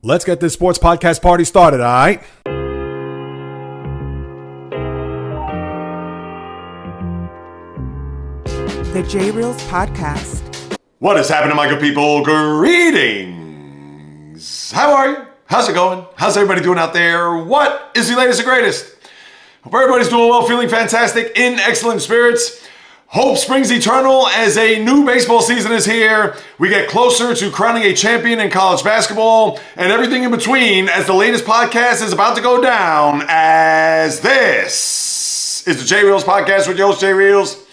Let's get this sports podcast party started, all right? The JAYREELZ podcast. What is happening, my good people? Greetings. How are you? How's it going? How's everybody doing out there? What is the latest and greatest? Hope everybody's doing well, feeling fantastic, in excellent spirits. Hope springs eternal as a new baseball season is here. We get closer to crowning a champion in college basketball and everything in between as the latest podcast is about to go down as this is the JAYREELZ podcast with your host, JAYREELZ.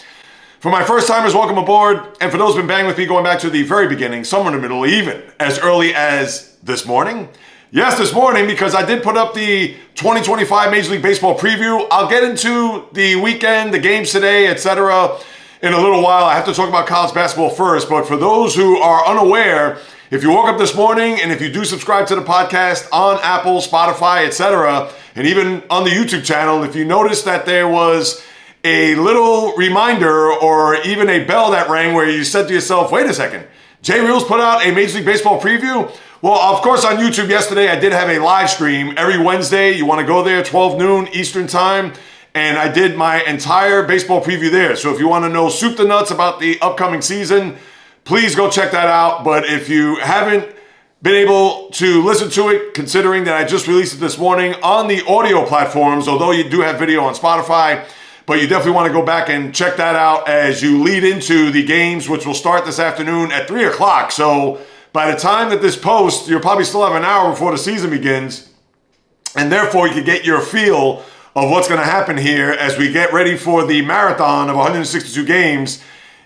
For my first timers, welcome aboard. And for those who've been banging with me going back to the very beginning, somewhere in the middle, even as early as this morning. Yes, this morning, because I did put up the 2025 Major League Baseball preview. I'll get into the weekend, the games today, etc. in a little while. I have to talk about college basketball first. But for those who are unaware, if you woke up this morning and if you do subscribe to the podcast on Apple, Spotify, etc., and even on the YouTube channel, if you notice that there was a little reminder or even a bell that rang where you said to yourself, wait a second, JAYREELZ put out a Major League Baseball preview? Well, of course, on YouTube yesterday, I did have a live stream every Wednesday. You want to go there, 12 noon Eastern time. And I did my entire baseball preview there. So if you want to know soup to nuts about the upcoming season, please go check that out. But if you haven't been able to listen to it, considering that I just released it this morning on the audio platforms, although you do have video on Spotify, but you definitely want to go back and check that out as you lead into the games, which will start this afternoon at 3 o'clock. So by the time that this posts, you'll probably still have an hour before the season begins. And therefore, you can get your feel of what's going to happen here as we get ready for the marathon of 162 games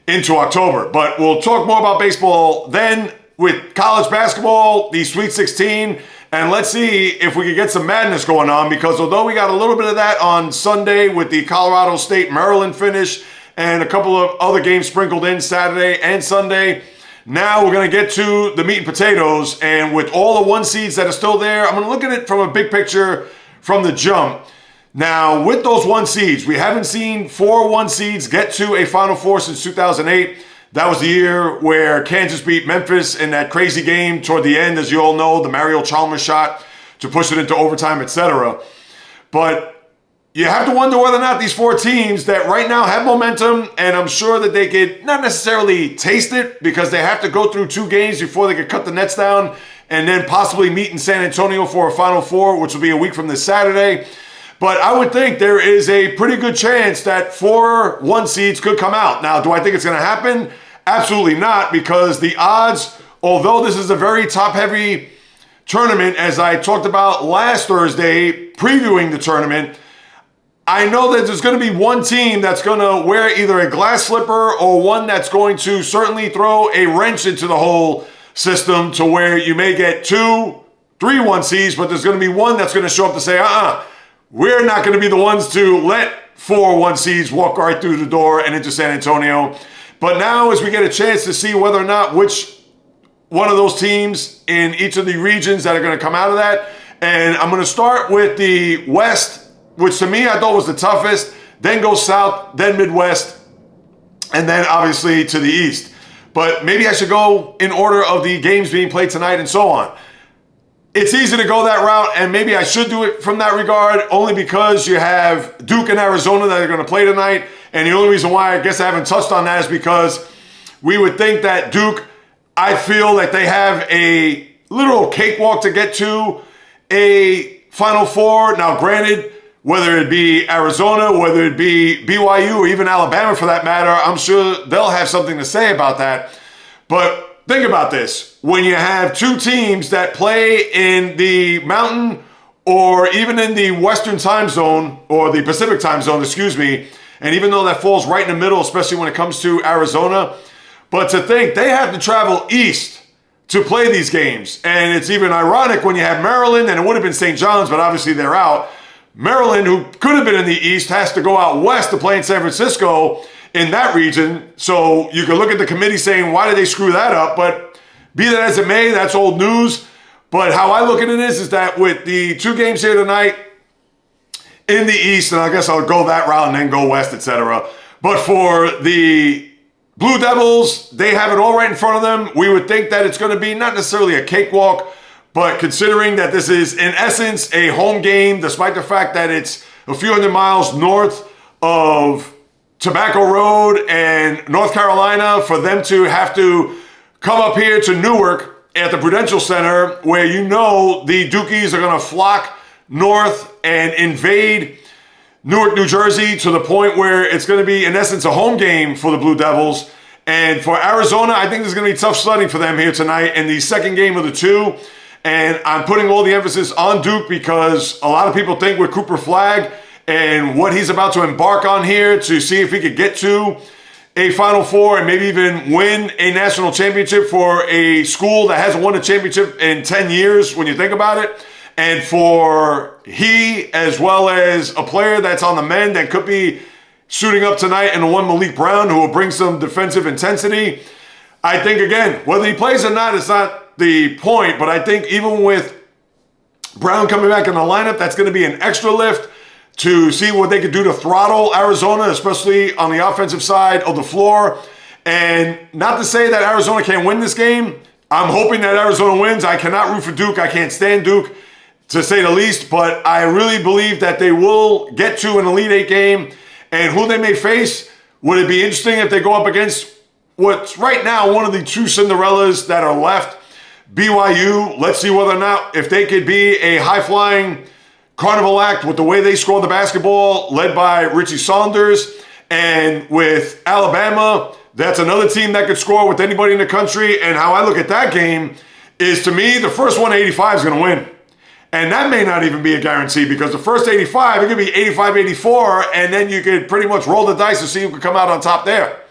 into October. But we'll talk more about baseball then with college basketball, the Sweet 16, and let's see if we can get some madness going on, because although we got a little bit of that on Sunday with the Colorado State-Maryland finish and a couple of other games sprinkled in Saturday and Sunday, now we're going to get to the meat and potatoes, and with all the one seeds that are still there, I'm going to look at it from a big picture from the jump. Now, with those one seeds, we haven't seen 4 one seeds get to a Final Four since 2008. That was the year where Kansas beat Memphis in that crazy game toward the end, as you all know, the Mario Chalmers shot to push it into overtime, etc. But you have to wonder whether or not these 4 teams that right now have momentum, and I'm sure that they could not necessarily taste it because they have to go through 2 games before they could cut the nets down and then possibly meet in San Antonio for a Final Four, which will be a week from this Saturday. But I would think there is a pretty good chance that 4 one seeds could come out. Now, do I think it's going to happen? Absolutely not, because the odds, although this is a very top-heavy tournament, as I talked about last Thursday, previewing the tournament, I know that there's going to be one team that's going to wear either a glass slipper or one that's going to certainly throw a wrench into the whole system to where you may get 2, 3 one seeds, but there's going to be one that's going to show up to say, we're not going to be the ones to let 4 one seeds walk right through the door and into San Antonio. But now as we get a chance to see whether or not which one of those teams in each of the regions that are going to come out of that, and I'm going to start with the West, which to me I thought was the toughest, then go South, then Midwest, and then obviously to the East. But maybe I should go in order of the games being played tonight and so on. It's easy to go that route, and maybe I should do it from that regard, only because you have Duke and Arizona that are going to play tonight. And the only reason why I guess I haven't touched on that is because we would think that Duke, I feel like they have a literal cakewalk to get to a Final Four. Now, granted, whether it be Arizona, whether it be BYU, or even Alabama for that matter, I'm sure they'll have something to say about that. But think about this. When you have 2 teams that play in the Mountain or even in the Western time zone, or the Pacific time zone, and even though that falls right in the middle, especially when it comes to Arizona, but to think they have to travel east to play these games. And it's even ironic when you have Maryland, and it would have been St. John's, but obviously they're out. Maryland, who could have been in the East, has to go out west to play in San Francisco in that region. So you can look at the committee saying, why did they screw that up? But be that as it may, that's old news. But how I look at it is that with the 2 games here tonight in the East, and I guess I'll go that route and then go west, etc. But for the Blue Devils, they have it all right in front of them. We would think that it's going to be not necessarily a cakewalk, But considering that this is, in essence, a home game, despite the fact that it's a few hundred miles north of Tobacco Road and North Carolina, for them to have to come up here to Newark at the Prudential Center, where you know the Dukies are going to flock north and invade Newark, New Jersey, to the point where it's going to be, in essence, a home game for the Blue Devils. And for Arizona, I think this is going to be tough sledding for them here tonight in the second game of the two. And I'm putting all the emphasis on Duke because a lot of people think with Cooper Flagg and what he's about to embark on here to see if he could get to a Final Four and maybe even win a national championship for a school that hasn't won a championship in 10 years when you think about it. And for he, as well as a player that's on the mend that could be suiting up tonight, and the one Malik Brown who will bring some defensive intensity. I think, again, whether he plays or not is not the point, but I think even with Brown coming back in the lineup, that's going to be an extra lift to see what they could do to throttle Arizona, especially on the offensive side of the floor. And not to say that Arizona can't win this game. I'm hoping that Arizona wins. I cannot root for Duke. I can't stand Duke, to say the least, but I really believe that they will get to an Elite Eight game. And who they may face, would it be interesting if they go up against what's right now one of the two Cinderellas that are left, BYU. Let's see whether or not if they could be a high-flying carnival act with the way they score the basketball, led by Richie Saunders. And with Alabama, that's another team that could score with anybody in the country. And how I look at that game is, to me, the first 185 is going to win. And that may not even be a guarantee, because the first 85, it could be 85-84, and then you could pretty much roll the dice to see who could come out on top there.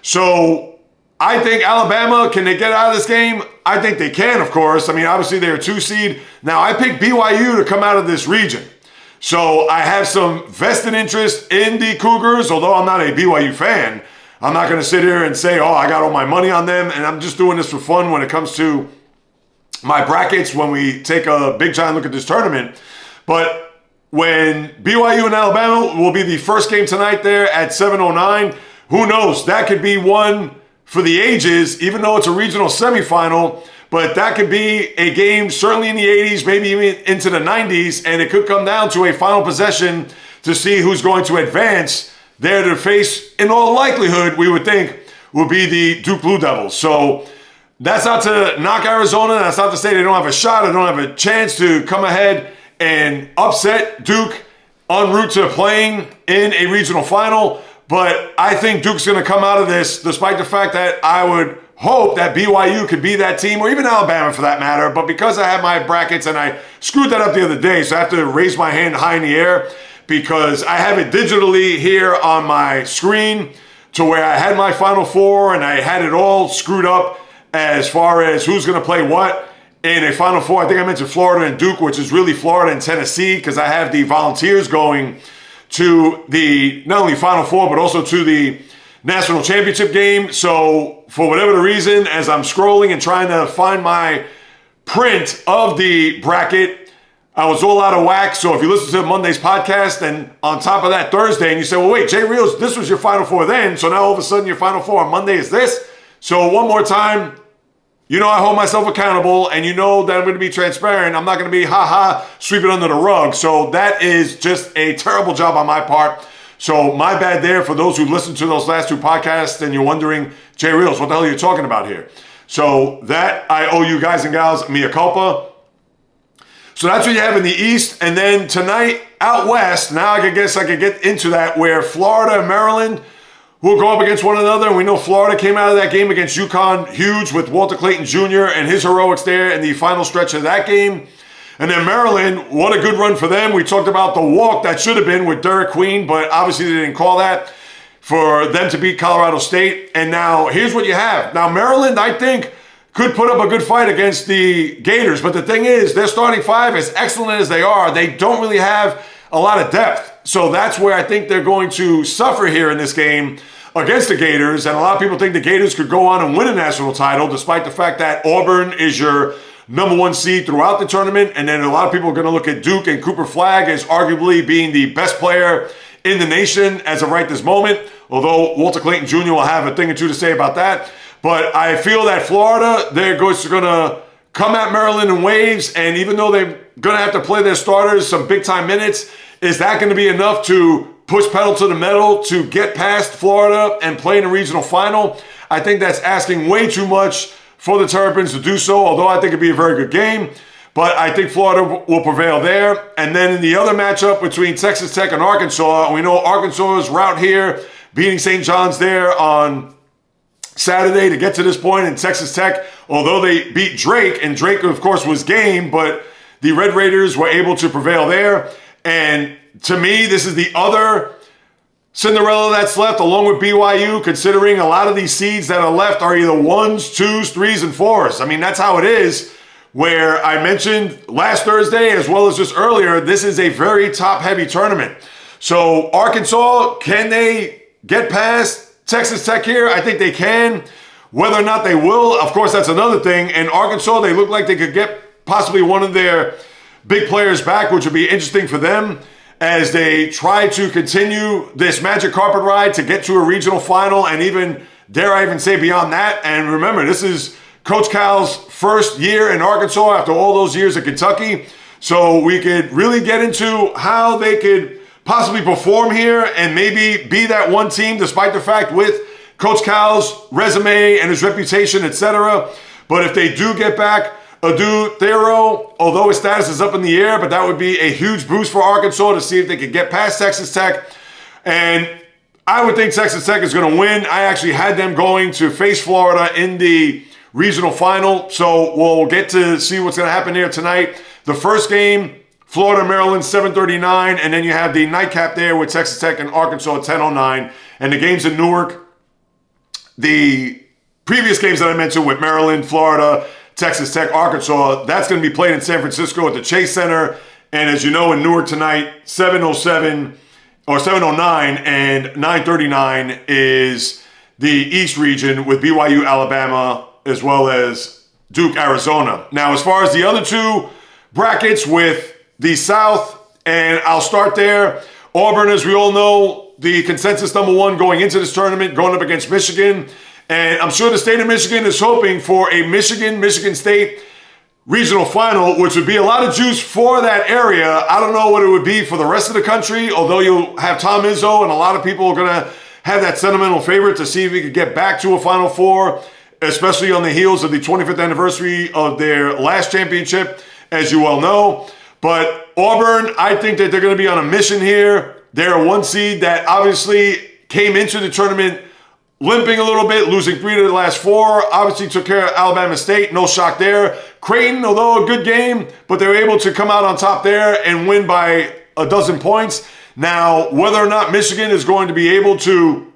So I think Alabama, can they get out of this game? I think they can, of course. I mean, obviously they're a 2 seed. Now, I picked BYU to come out of this region. So I have some vested interest in the Cougars, although I'm not a BYU fan. I'm not going to sit here and say, oh, I got all my money on them, and I'm just doing this for fun when it comes to my brackets when we take a big giant look at this tournament. But when BYU and Alabama will be the first game tonight there at 7:09, who knows? That could be one for the ages, even though it's a regional semifinal. But that could be a game certainly in the 80s, maybe even into the 90s, and it could come down to a final possession to see who's going to advance there to face, in all likelihood, we would think, will be the Duke Blue Devils. So that's not to knock Arizona. That's not to say they don't have a shot or don't have a chance to come ahead and upset Duke en route to playing in a regional final. But I think Duke's going to come out of this, despite the fact that I would hope that BYU could be that team, or even Alabama for that matter. But because I have my brackets, and I screwed that up the other day, so I have to raise my hand high in the air because I have it digitally here on my screen to where I had my Final Four and I had it all screwed up as far as who's going to play what in a Final Four. I think I mentioned Florida and Duke, which is really Florida and Tennessee, because I have the Volunteers going to the not only Final Four, but also to the national championship game. So for whatever the reason, as I'm scrolling and trying to find my print of the bracket, I was all out of whack. So if you listen to Monday's podcast and on top of that Thursday, and you say, well, wait, JAYREELZ, this was your Final Four then, so now all of a sudden your Final Four on Monday is this. So one more time, you know I hold myself accountable, and you know that I'm going to be transparent. I'm not going to be sweep it under the rug. So that is just a terrible job on my part. So my bad there for those who listened to those last two podcasts and you're wondering, JAYREELZ, what the hell are you talking about here? So that I owe you guys and gals mea culpa. So that's what you have in the East. And then tonight out West, now I guess I could get into that, where Florida and Maryland will go up against one another. And we know Florida came out of that game against UConn huge with Walter Clayton Jr. and his heroics there in the final stretch of that game. And then Maryland, what a good run for them. We talked about the walk that should have been with Derek Queen, but obviously they didn't call that, for them to beat Colorado State. And now here's what you have. Now Maryland, I think, could put up a good fight against the Gators. But the thing is, their starting five, as excellent as they are, they don't really have a lot of depth. So that's where I think they're going to suffer here in this game against the Gators. And a lot of people think the Gators could go on and win a national title, despite the fact that Auburn is your #1 seed throughout the tournament. And then a lot of people are going to look at Duke and Cooper Flagg as arguably being the best player in the nation as of right this moment, although Walter Clayton Jr. will have a thing or two to say about that. But I feel that Florida, they're going to come at Maryland in waves, and even though they're going to have to play their starters some big-time minutes, is that going to be enough to push pedal to the metal to get past Florida and play in a regional final? I think that's asking way too much for the Terrapins to do so, although I think it'd be a very good game. But I think Florida will prevail there. And then in the other matchup between Texas Tech and Arkansas, we know Arkansas's route here, beating St. John's there on Saturday to get to this point. And Texas Tech, although they beat Drake, and Drake, of course, was game, but the Red Raiders were able to prevail there. And to me, this is the other Cinderella that's left, along with BYU, considering a lot of these seeds that are left are either 1s, 2s, 3s, and 4s. I mean, that's how it is, where I mentioned last Thursday, as well as just earlier, this is a very top-heavy tournament. So Arkansas, can they get past Texas Tech here? I think they can. Whether or not they will, of course, that's another thing. And Arkansas, they look like they could get possibly one of their big players back, which would be interesting for them as they try to continue this magic carpet ride to get to a regional final, and even, dare I even say, beyond that. And remember, this is Coach Cal's first year in Arkansas after all those years at Kentucky. So we could really get into how they could possibly perform here and maybe be that one team, despite the fact with Coach Cal's resume and his reputation, etc. But if they do get back Adu Thero, although his status is up in the air, but that would be a huge boost for Arkansas to see if they could get past Texas Tech. And I would think Texas Tech is going to win. I actually had them going to face Florida in the regional final. So we'll get to see what's going to happen there tonight. The first game, Florida, Maryland, 7:39. And then you have the nightcap there with Texas Tech and Arkansas at 10:09. And the games in Newark, the previous games that I mentioned with Maryland, Florida, Texas Tech, Arkansas, that's going to be played in San Francisco at the Chase Center. And as you know, in Newark tonight, 7:07 or 7:09 and 9:39 is the East region with BYU, Alabama, as well as Duke, Arizona. Now, as far as the other two brackets with the South, and I'll start there. Auburn, as we all know, the consensus number one going into this tournament, going up against Michigan. And I'm sure the state of Michigan is hoping for a Michigan State regional final, which would be a lot of juice for that area. I don't know what it would be for the rest of the country, although you'll have Tom Izzo, and a lot of people are going to have that sentimental favorite to see if he could get back to a Final Four, especially on the heels of the 25th anniversary of their last championship, as you well know. But Auburn, I think that they're going to be on a mission here. They're a one seed that obviously came into the tournament limping a little bit, losing 3 of the last 4. Obviously took care of Alabama State. No shock there. Creighton, although a good game, but they were able to come out on top there and win by 12 points. Now, whether or not Michigan is going to be able to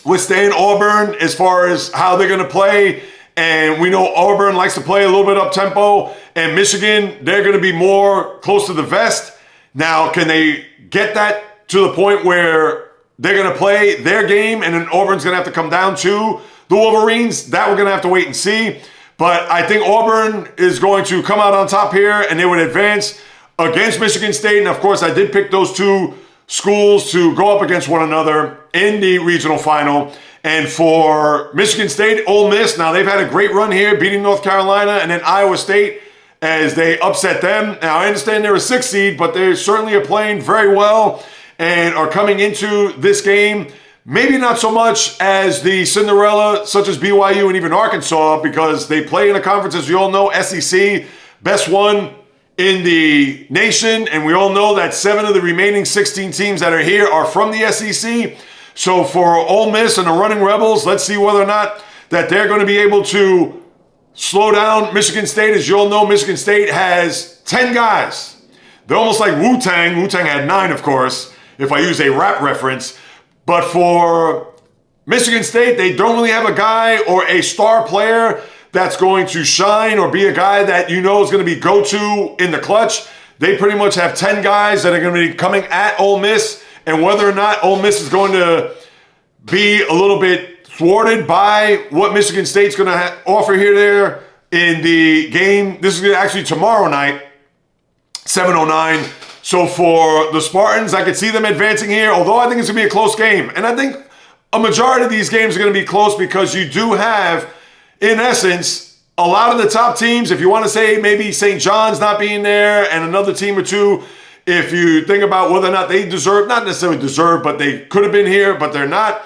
withstand Auburn as far as how they're going to play, and we know Auburn likes to play a little bit up-tempo, and Michigan, they're going to be more close to the vest. Now, can they get that to the point where they're going to play their game, and then Auburn's going to have to come down to the Wolverines? That we're going to have to wait and see. But I think Auburn is going to come out on top here, and they would advance against Michigan State. And, of course, I did pick those two schools to go up against one another in the regional final. And for Michigan State, Ole Miss, now they've had a great run here, beating North Carolina and then Iowa State as they upset them. Now, I understand they're a 6th seed, but they certainly are playing very well and are coming into this game, maybe not so much as the Cinderella, such as BYU and even Arkansas, because they play in a conference, as you all know, SEC, best one in the nation. And we all know that 7 of the remaining 16 teams that are here are from the SEC. So for Ole Miss and the Running Rebels, let's see whether or not that they're going to be able to slow down Michigan State. As you all know, Michigan State has 10 guys. They're almost like Wu-Tang. Wu-Tang had 9, of course, if I use a rap reference. But for Michigan State, they don't really have a guy or a star player that's going to shine or be a guy that you know is going to be go-to in the clutch. They pretty much have 10 guys that are going to be coming at Ole Miss. And whether or not Ole Miss is going to be a little bit thwarted by what Michigan State's going to offer here there in the game. This is actually tomorrow night, 7:09. So for the Spartans, I could see them advancing here, although I think it's going to be a close game. And I think a majority of these games are going to be close because you do have, in essence, a lot of the top teams, if you want to say maybe St. John's not being there and another team or two, if you think about whether or not they deserve, not necessarily deserve, but they could have been here, but they're not.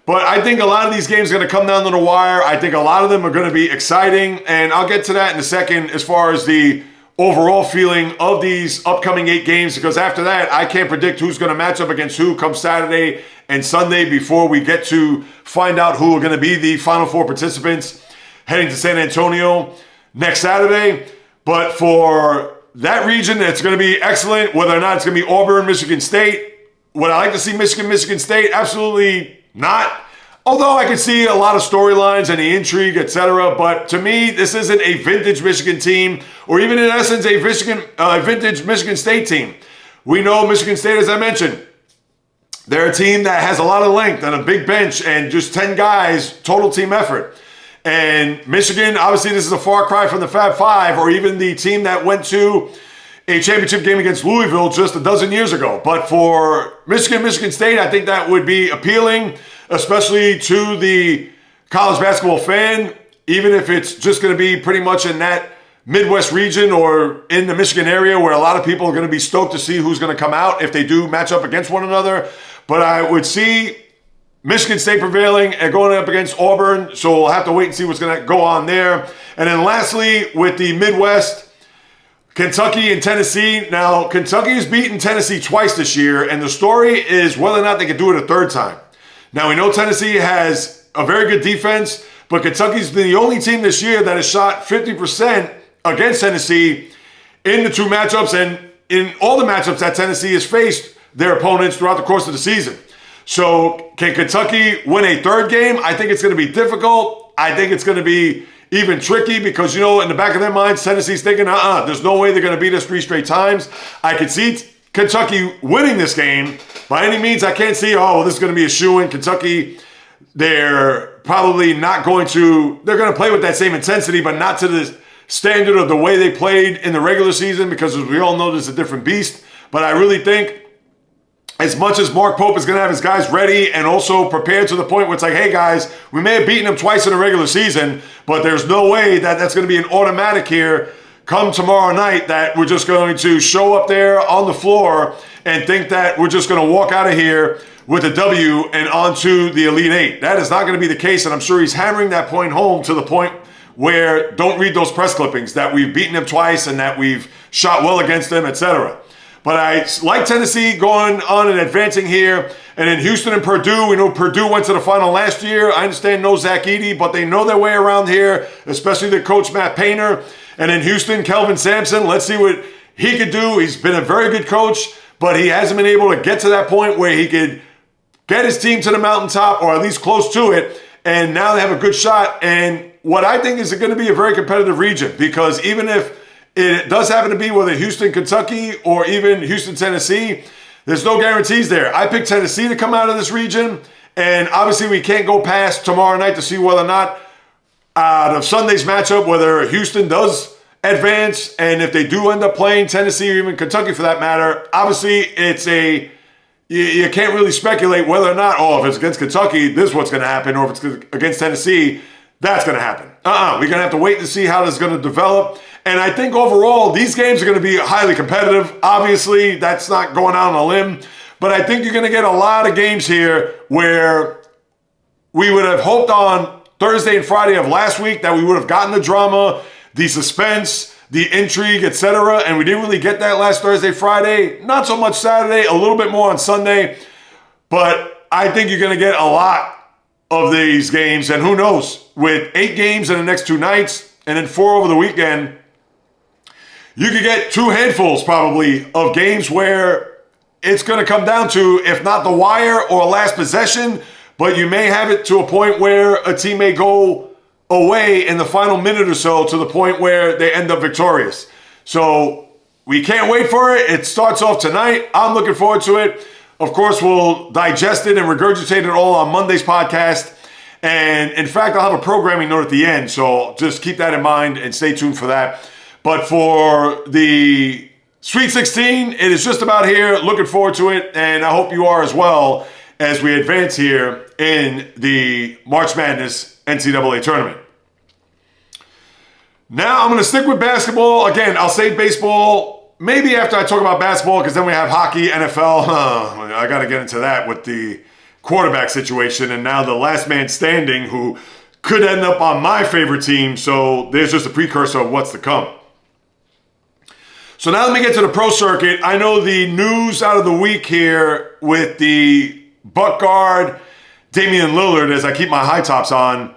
But I think a lot of these games are going to come down to the wire. I think a lot of them are going to be exciting, and I'll get to that in a second as far as the overall feeling of these upcoming 8 games, because after that, I can't predict who's going to match up against who come Saturday and Sunday before we get to find out who are going to be the Final Four participants heading to San Antonio next Saturday. But for that region, it's going to be excellent. Whether or not it's going to be Auburn, Michigan State. Would I like to see Michigan State? Absolutely not. Although I can see a lot of storylines and the intrigue, etc. But to me, this isn't a vintage Michigan team, or even in essence, a vintage Michigan State team. We know Michigan State, as I mentioned, they're a team that has a lot of length and a big bench and just 10 guys, total team effort. And Michigan, obviously, this is a far cry from the Fab Five, or even the team that went to a championship game against Louisville just a dozen years ago. But for Michigan State, I think that would be appealing, especially to the college basketball fan, even if it's just going to be pretty much in that Midwest region or in the Michigan area, where a lot of people are going to be stoked to see who's going to come out if they do match up against one another. But I would see Michigan State prevailing and going up against Auburn, so we'll have to wait and see what's going to go on there. And then lastly, with the Midwest, Kentucky and Tennessee. Now, Kentucky has beaten Tennessee twice this year, and the story is whether or not they can do it a third time. Now, we know Tennessee has a very good defense, but Kentucky's been the only team this year that has shot 50% against Tennessee in the 2 matchups, and in all the matchups that Tennessee has faced their opponents throughout the course of the season. So, can Kentucky win a third game? I think it's going to be difficult. I think it's going to be even tricky because, you know, in the back of their minds, Tennessee's thinking, there's no way they're going to beat us 3 straight times. I could see Kentucky winning this game. By any means, I can't see, this is going to be a shoo-in. Kentucky, they're probably not going to, they're going to play with that same intensity, but not to the standard of the way they played in the regular season, because as we all know, there's a different beast. But I really think, as much as Mark Pope is going to have his guys ready and also prepared to the point where it's like, hey guys, we may have beaten them twice in the regular season, but there's no way that that's going to be an automatic here come tomorrow night, that we're just going to show up there on the floor and think that we're just going to walk out of here with a W and onto the Elite Eight. That is not going to be the case, and I'm sure he's hammering that point home to the point where don't read those press clippings, that we've beaten them twice and that we've shot well against them, etc. But I like Tennessee going on and advancing here. And in Houston and Purdue, we know Purdue went to the final last year. I understand no Zach Edey, but they know their way around here, especially their coach, Matt Painter. And in Houston, Kelvin Sampson, let's see what he could do. He's been a very good coach, but he hasn't been able to get to that point where he could get his team to the mountaintop, or at least close to it. And now they have a good shot. And what I think is going to be a very competitive region, because even if it does happen to be whether Houston, Kentucky, or even Houston, Tennessee, there's no guarantees there. I picked Tennessee to come out of this region, and obviously we can't go past tomorrow night to see whether or not out of Sunday's matchup, whether Houston does advance, and if they do end up playing Tennessee or even Kentucky for that matter. Obviously, it's you can't really speculate whether or not, if it's against Kentucky, this is what's going to happen, or if it's against Tennessee, that's going to happen. We're going to have to wait to see how this is going to develop. And I think overall, these games are going to be highly competitive. Obviously, that's not going out on a limb. But I think you're going to get a lot of games here where we would have hoped on Thursday and Friday of last week that we would have gotten the drama, the suspense, the intrigue, etc. And we didn't really get that last Thursday, Friday. Not so much Saturday, a little bit more on Sunday. But I think you're going to get a lot of these games. And who knows, with 8 games in the next 2 nights and then 4 over the weekend, you could get 2 handfuls probably of games where it's going to come down to, if not the wire or last possession, but you may have it to a point where a team may go away in the final minute or so to the point where they end up victorious. So we can't wait for it. It starts off tonight. I'm looking forward to it. Of course, we'll digest it and regurgitate it all on Monday's podcast. And in fact, I'll have a programming note at the end. So just keep that in mind and stay tuned for that. But for the Sweet 16, it is just about here. Looking forward to it. And I hope you are as well, as we advance here in the March Madness NCAA tournament. Now I'm going to stick with basketball. Again, I'll save baseball maybe after I talk about basketball because then we have hockey, NFL. I got to get into that with the quarterback situation. And now the last man standing who could end up on my favorite team. So there's just a precursor of what's to come. So now let me get to the pro circuit. I know the news out of the week here with the Buck guard, Damian Lillard, as I keep my high tops on.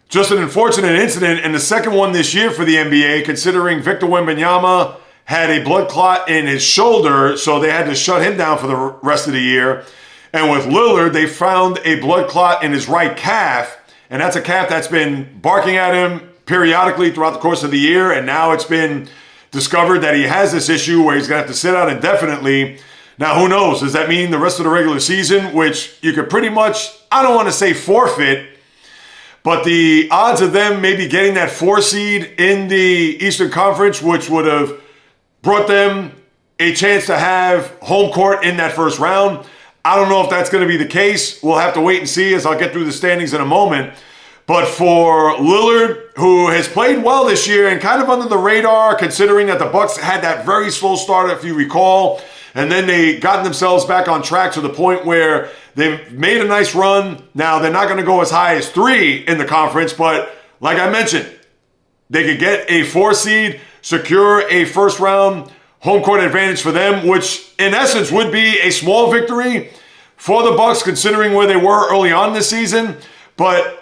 Just an unfortunate incident, and the second one this year for the NBA, considering Victor Wembanyama had a blood clot in his shoulder, so they had to shut him down for the rest of the year. And with Lillard, they found a blood clot in his right calf, and that's a calf that's been barking at him periodically throughout the course of the year, and now it's been discovered that he has this issue where he's going to have to sit out indefinitely. Now, who knows? Does that mean the rest of the regular season, which you could pretty much, I don't want to say forfeit, but the odds of them maybe getting that 4 seed in the Eastern Conference, which would have brought them a chance to have home court in that first round, I don't know if that's going to be the case. We'll have to wait and see as I'll get through the standings in a moment. But for Lillard, who has played well this year and kind of under the radar, considering that the Bucks had that very slow start, if you recall, and then they got themselves back on track to the point where they made a nice run. Now, they're not going to go as high as 3 in the conference, but like I mentioned, they could get a 4 seed, secure a first round home court advantage for them, which in essence would be a small victory for the Bucks considering where they were early on this season. But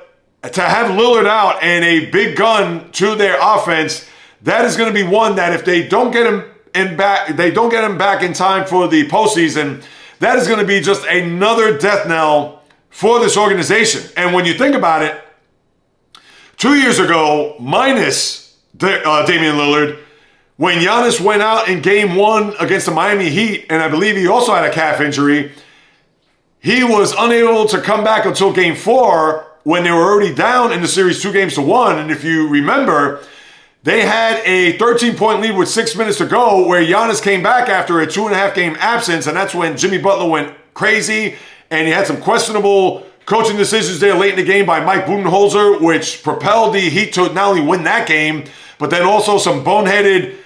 to have Lillard out and a big gun to their offense, that is going to be one that if they don't get him back in time for the postseason, that is going to be just another death knell for this organization. And when you think about it, 2 years ago, minus Damian Lillard, when Giannis went out in Game 1 against the Miami Heat, and I believe he also had a calf injury, he was unable to come back until Game 4 when they were already down in the series 2-1. And if you remember, they had a 13-point lead with 6 minutes to go where Giannis came back after a 2.5-game absence, and that's when Jimmy Butler went crazy, and he had some questionable coaching decisions there late in the game by Mike Budenholzer, which propelled the Heat to not only win that game, but then also some boneheaded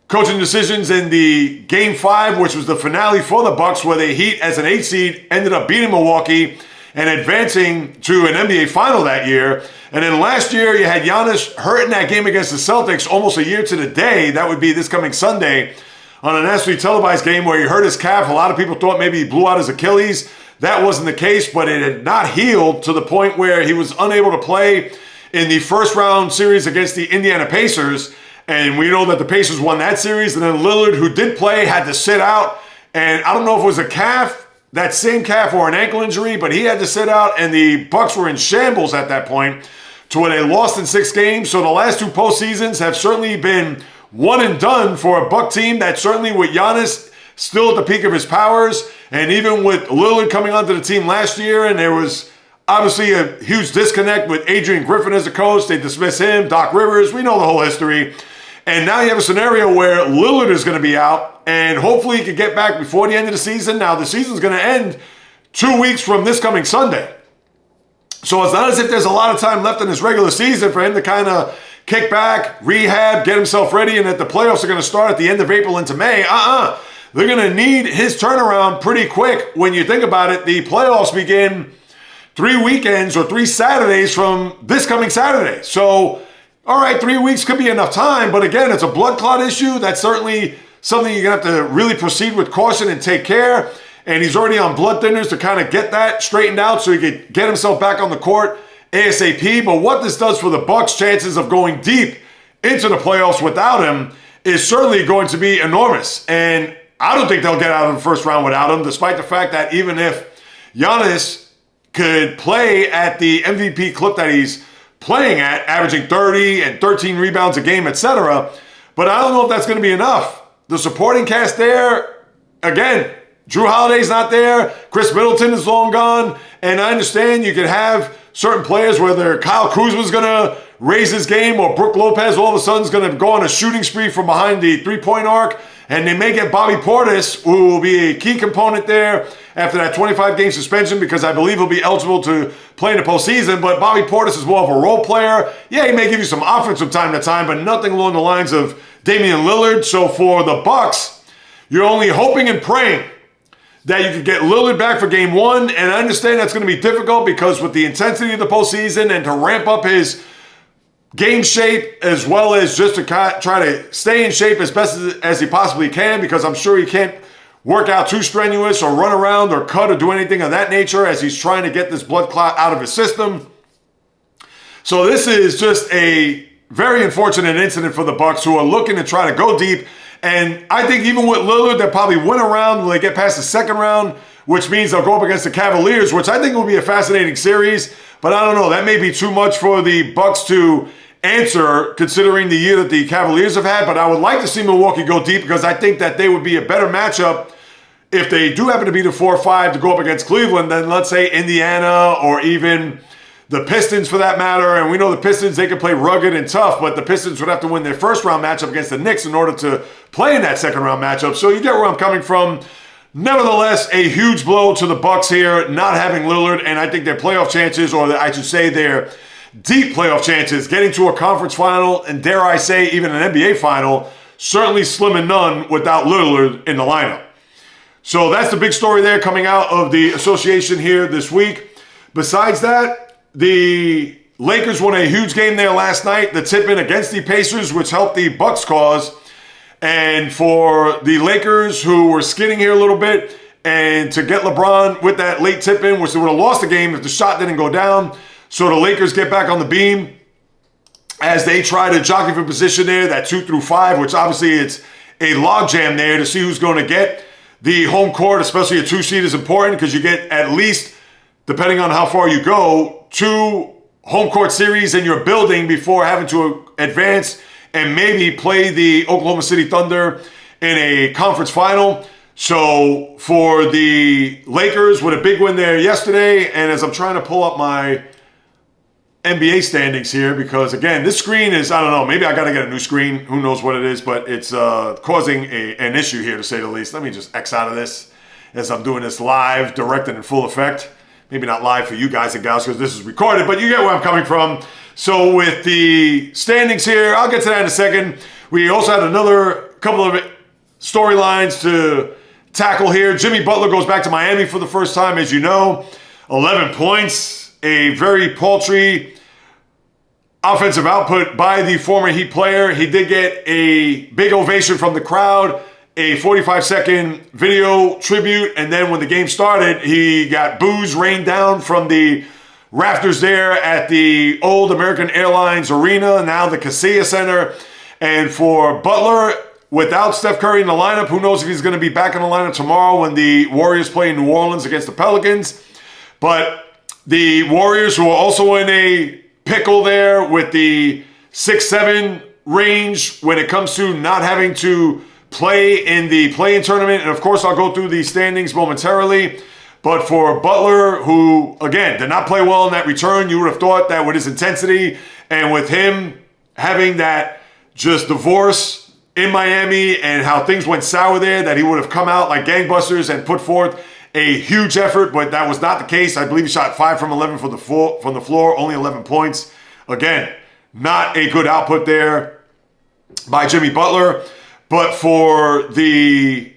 coaching decisions in the Game 5, which was the finale for the Bucks, where the Heat, as an 8 seed, ended up beating Milwaukee and advancing to an NBA final that year. And then last year, you had Giannis hurt in that game against the Celtics almost a year to the day. That would be this coming Sunday on a nationally televised game where he hurt his calf. A lot of people thought maybe he blew out his Achilles. That wasn't the case, but it had not healed to the point where he was unable to play in the first round series against the Indiana Pacers. And we know that the Pacers won that series. And then Lillard, who did play, had to sit out. And I don't know if it was a calf, that same calf, or an ankle injury, but he had to sit out. And the Bucks were in shambles at that point to where they lost in 6 games. So the last 2 postseasons have certainly been one and done for a Buck team that certainly with Giannis still at the peak of his powers. And even with Lillard coming onto the team last year, and there was obviously a huge disconnect with Adrian Griffin as a coach. They dismiss him, Doc Rivers. We know the whole history. And now you have a scenario where Lillard is going to be out, and hopefully he can get back before the end of the season. Now, the season's going to end 2 weeks from this coming Sunday. So it's not as if there's a lot of time left in this regular season for him to kind of kick back, rehab, get himself ready, and that the playoffs are going to start at the end of April into May. They're going to need his turnaround pretty quick. When you think about it, the playoffs begin 3 weekends or 3 Saturdays from this coming Saturday. So, all right, 3 weeks could be enough time, but again, it's a blood clot issue. That's certainly something you're going to have to really proceed with caution and take care. And he's already on blood thinners to kind of get that straightened out so he could get himself back on the court ASAP. But what this does for the Bucks' chances of going deep into the playoffs without him is certainly going to be enormous. And I don't think they'll get out of the first round without him, despite the fact that even if Giannis could play at the MVP clip that he's playing at, averaging 30 and 13 rebounds a game, etc. But I don't know if that's going to be enough. The supporting cast there, again, Drew Holiday's not there. Chris Middleton is long gone. And I understand you could have certain players, whether Kyle Kuzma's going to raise his game or Brook Lopez all of a sudden is going to go on a shooting spree from behind the three-point arc. And they may get Bobby Portis, who will be a key component there after that 25-game suspension, because I believe he'll be eligible to play in the postseason. But Bobby Portis is more of a role player. Yeah, he may give you some offense from time to time, but nothing along the lines of Damian Lillard. So for the Bucks, you're only hoping and praying that you could get Lillard back for game one. And I understand that's going to be difficult because with the intensity of the postseason and to ramp up his game shape as well as just to try to stay in shape as best as he possibly can, because I'm sure he can't work out too strenuous or run around or cut or do anything of that nature as he's trying to get this blood clot out of his system. So this is just a very unfortunate incident for the Bucks, who are looking to try to go deep. And I think even with Lillard, they'll probably win a round when they get past the second round, which means they'll go up against the Cavaliers, which I think will be a fascinating series. But I don't know, that may be too much for the Bucks to answer considering the year that the Cavaliers have had. But I would like to see Milwaukee go deep, because I think that they would be a better matchup if they do happen to be the 4 or 5 to go up against Cleveland than, let's say, Indiana or even the Pistons for that matter. And we know the Pistons, they can play rugged and tough, but the Pistons would have to win their first round matchup against the Knicks in order to play in that second round matchup. So you get where I'm coming from. Nevertheless, a huge blow to the Bucks here, not having Lillard, and I think their playoff chances, or I should say their deep playoff chances, getting to a conference final, and dare I say even an NBA final, certainly slim and none without Lillard in the lineup. So that's the big story there coming out of the association here this week. Besides that, the Lakers won a huge game there last night, the tip-in against the Pacers, which helped the Bucks cause. And for the Lakers, who were skidding here a little bit, and to get LeBron with that late tip-in, which they would have lost the game if the shot didn't go down. So the Lakers get back on the beam as they try to jockey for position there, that 2 through 5, which obviously it's a logjam there to see who's going to get the home court, especially a 2 seed is important, because you get at least, depending on how far you go, 2 home court series in your building before having to advance and maybe play the Oklahoma City Thunder in a conference final. So for the Lakers, with a big win there yesterday, and as I'm trying to pull up my NBA standings here, because again, this screen is, I don't know, maybe I got to get a new screen. Who knows what it is, but it's causing an issue here, to say the least. Let me just X out of this as I'm doing this live, direct and in full effect. Maybe not live for you guys and gals because this is recorded, but you get where I'm coming from. So with the standings here, I'll get to that in a second. We also had another couple of storylines to tackle here. Jimmy Butler goes back to Miami for the first time, as you know. 11 points. A very paltry offensive output by the former Heat player. He did get a big ovation from the crowd, a 45-second video tribute, and then when the game started, he got boos rained down from the rafters there at the old American Airlines Arena, now the Kaseya Center. And for Butler, without Steph Curry in the lineup, who knows if he's going to be back in the lineup tomorrow when the Warriors play in New Orleans against the Pelicans. But the Warriors, who are also in a pickle there with the 6-7 range when it comes to not having to play in the play-in tournament. And of course, I'll go through the standings momentarily. But for Butler, who, again, did not play well in that return, you would have thought that with his intensity and with him having that just divorce in Miami and how things went sour there, that he would have come out like gangbusters and put forth a huge effort, but that was not the case. I believe he shot 5 from 11 from the floor, only 11 points. Again, not a good output there by Jimmy Butler. But for the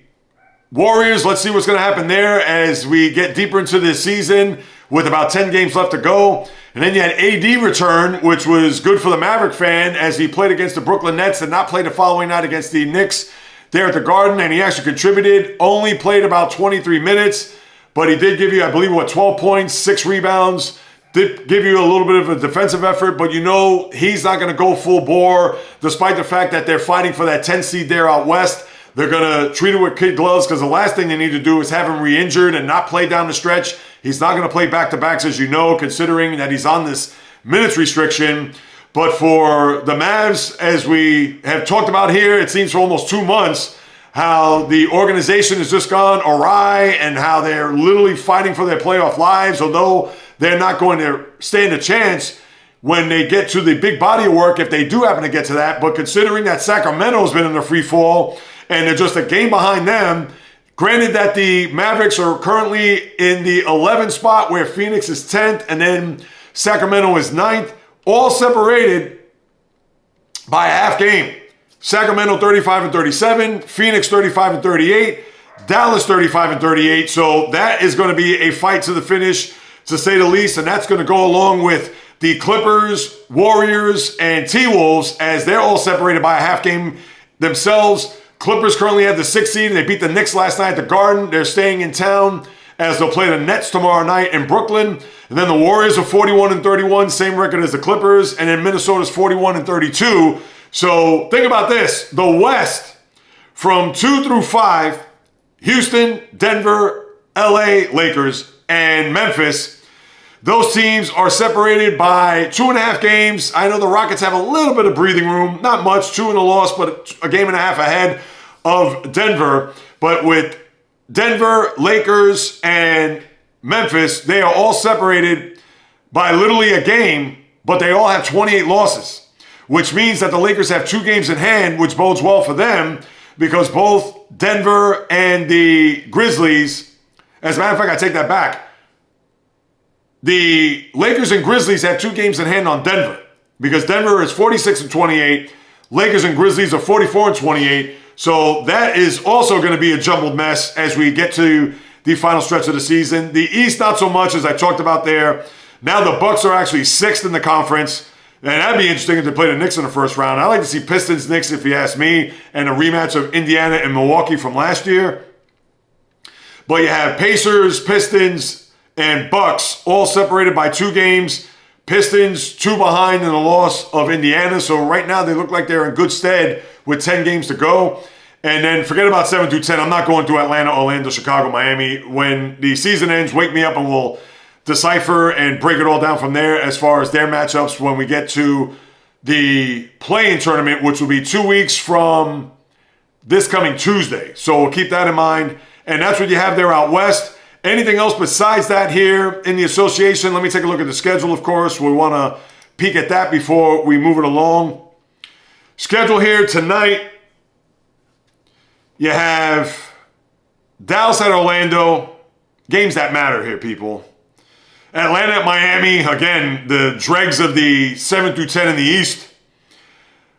Warriors, let's see what's going to happen there as we get deeper into this season with about 10 games left to go. And then you had AD return, which was good for the Maverick fan as he played against the Brooklyn Nets and not play the following night against the Knicks there at the Garden, and he actually contributed, only played about 23 minutes, but he did give you, I believe, 12 points, 6 rebounds, did give you a little bit of a defensive effort, but you know he's not going to go full bore, despite the fact that they're fighting for that 10 seed there out west. They're going to treat it with kid gloves because the last thing they need to do is have him re-injured and not play down the stretch. He's not going to play back-to-backs, as you know, considering that he's on this minutes restriction. But for the Mavs, as we have talked about here, it seems for almost 2 months, how the organization has just gone awry and how they're literally fighting for their playoff lives, although they're not going to stand a chance when they get to the big body of work, if they do happen to get to that. But considering that Sacramento's been in the free fall and they're just a game behind them. Granted that the Mavericks are currently in the 11th spot, where Phoenix is 10th, and then Sacramento is 9th, all separated by a half game. Sacramento 35-37, Phoenix 35-38, Dallas 35-38. So that is going to be a fight to the finish, to say the least, and that's going to go along with the Clippers, Warriors, and T-Wolves, as they're all separated by a half game themselves. Clippers currently have the 6th seed. They beat the Knicks last night at the Garden. They're staying in town as they'll play the Nets tomorrow night in Brooklyn. And then the Warriors are 41-31, same record as the Clippers. And then Minnesota's 41-32. So think about this. The West, from 2 through 5, Houston, Denver, LA, Lakers, and Memphis, those teams are separated by 2.5 games. I know the Rockets have a little bit of breathing room. Not much, 2 in a loss, but a game and a half ahead of Denver. But with Denver, Lakers, and Memphis, they are all separated by literally a game, but they all have 28 losses, which means that the Lakers have 2 games in hand, which bodes well for them, because both Denver and the Grizzlies, as a matter of fact, I take that back. The Lakers and Grizzlies have 2 games in hand on Denver, because Denver is 46-28. Lakers and Grizzlies are 44-28. So that is also going to be a jumbled mess as we get to the final stretch of the season. The East, not so much, as I talked about there. Now the Bucks are actually 6th in the conference. And that'd be interesting if they play the Knicks in the first round. I like to see Pistons-Knicks, if you ask me, and a rematch of Indiana and Milwaukee from last year. But you have Pacers, Pistons, and Bucks all separated by 2 games. Pistons 2 behind in the loss of Indiana. So right now they look like they're in good stead with 10 games to go. And then forget about 7 through 10. I'm not going through Atlanta, Orlando, Chicago, Miami. When the season ends, wake me up and we'll decipher and break it all down from there as far as their matchups when we get to the play-in tournament, which will be 2 weeks from this coming Tuesday. So we'll keep that in mind. And that's what you have there out west. Anything else besides that here in the association? Let me take a look at the schedule, of course. We want to peek at that before we move it along. Schedule here tonight. You have Dallas at Orlando. Games that matter here, people. Atlanta at Miami. Again, the dregs of the 7 through 10 in the East.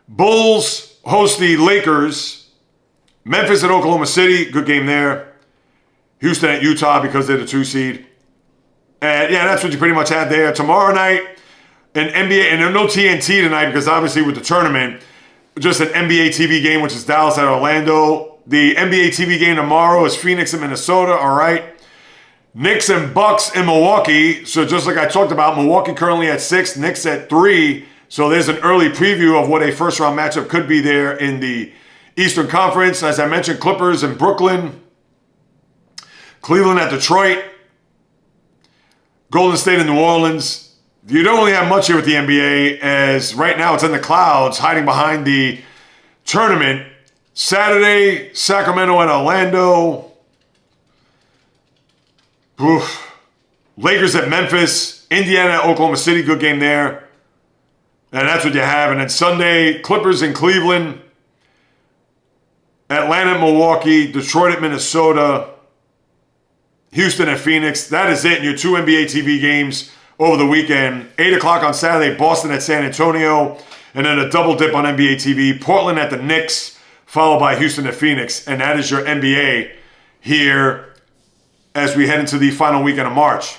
Bulls host the Lakers. Memphis at Oklahoma City. Good game there. Houston at Utah because they're the 2 seed. And yeah, that's what you pretty much had there. Tomorrow night, an NBA, and no TNT tonight because obviously with the tournament, just an NBA TV game, which is Dallas at Orlando. The NBA TV game tomorrow is Phoenix and Minnesota, all right. Knicks and Bucks in Milwaukee. So just like I talked about, Milwaukee currently at 6, Knicks at 3. So there's an early preview of what a first-round matchup could be there in the Eastern Conference. As I mentioned, Clippers in Brooklyn. Cleveland at Detroit. Golden State in New Orleans. You don't really have much here with the NBA, as right now it's in the clouds, hiding behind the tournament. Saturday, Sacramento and Orlando. Oof. Lakers at Memphis. Indiana at Oklahoma City. Good game there. And that's what you have. And then Sunday, Clippers in Cleveland. Atlanta at Milwaukee. Detroit at Minnesota. Houston at Phoenix. That is it in your 2 NBA TV games over the weekend. 8 o'clock on Saturday, Boston at San Antonio. And then a double dip on NBA TV. Portland at the Knicks, followed by Houston at Phoenix. And that is your NBA here as we head into the final weekend of March.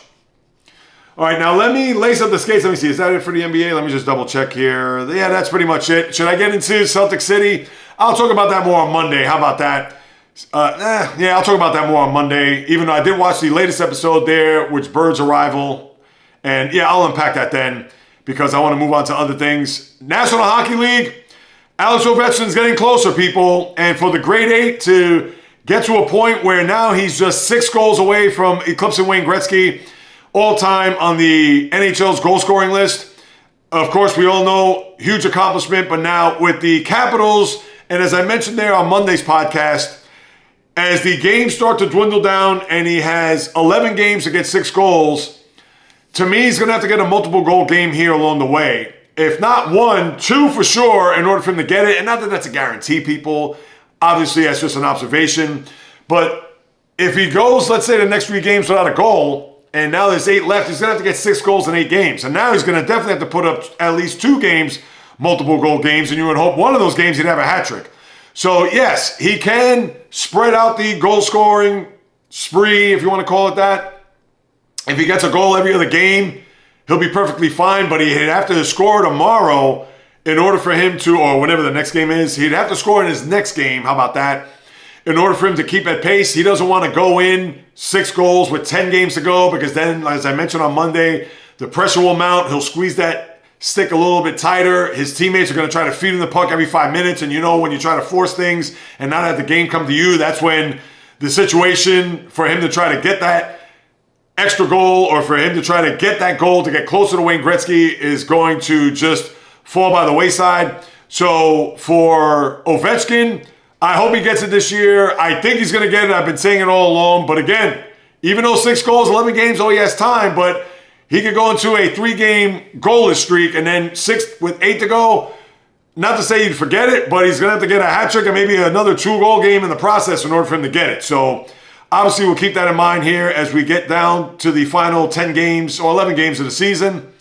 All right, now let me lace up the skates. Let me see. Is that it for the NBA? Let me just double check here. Yeah, that's pretty much it. Should I get into Celtic City? I'll talk about that more on Monday. How about that? Yeah, I'll talk about that more on Monday, even though I did watch the latest episode there, which Bird's arrival. And yeah, I'll unpack that then because I want to move on to other things. National Hockey League, Alex Ovechkin's getting closer, people. And for the grade 8 to get to a point where now he's just 6 goals away from eclipsing Wayne Gretzky all-time on the NHL's goal-scoring list. Of course, we all know, huge accomplishment. But now with the Capitals, and as I mentioned there on Monday's podcast, as the games start to dwindle down and he has 11 games to get 6 goals, to me, he's going to have to get a multiple goal game here along the way. If not 1, 2 for sure in order for him to get it. And not that that's a guarantee, people. Obviously, that's just an observation. But if he goes, let's say, the next 3 games without a goal, and now there's 8 left, he's going to have to get 6 goals in 8 games. And now he's going to definitely have to put up at least 2 games, multiple goal games, and you would hope one of those games he'd have a hat trick. So, yes, he can spread out the goal scoring spree, if you want to call it that. If he gets a goal every other game, he'll be perfectly fine, but he'd have to score tomorrow in order for him to, or whenever the next game is, he'd have to score in his next game. How about that? In order for him to keep at pace, he doesn't want to go in 6 goals with 10 games to go, because then, as I mentioned on Monday, the pressure will mount. He'll squeeze that stick a little bit tighter. His teammates are going to try to feed him the puck every 5 minutes, and you know when you try to force things and not have the game come to you, that's when the situation for him to try to get that extra goal, or for him to try to get that goal to get closer to Wayne Gretzky, is going to just fall by the wayside. So for Ovechkin, I hope he gets it this year. I think he's going to get it. I've been saying it all along. But again, even though 6 goals, 11 games, he has time. But he could go into a 3-game goalless streak, and then 6 with 8 to go. Not to say he'd forget it, but he's going to have to get a hat trick and maybe another 2-goal game in the process in order for him to get it. So obviously we'll keep that in mind here as we get down to the final 10 games or 11 games of the season.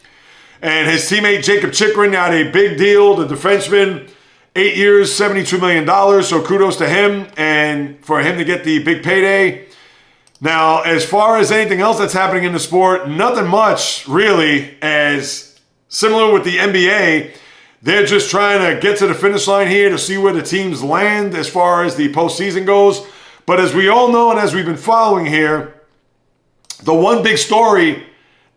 And his teammate Jacob Chikrin got a big deal, the defenseman, 8 years, $72 million. So kudos to him and for him to get the big payday. Now, as far as anything else that's happening in the sport, nothing much really. As similar with the NBA, they're just trying to get to the finish line here to see where the teams land as far as the postseason goes. But as we all know and as we've been following here, the one big story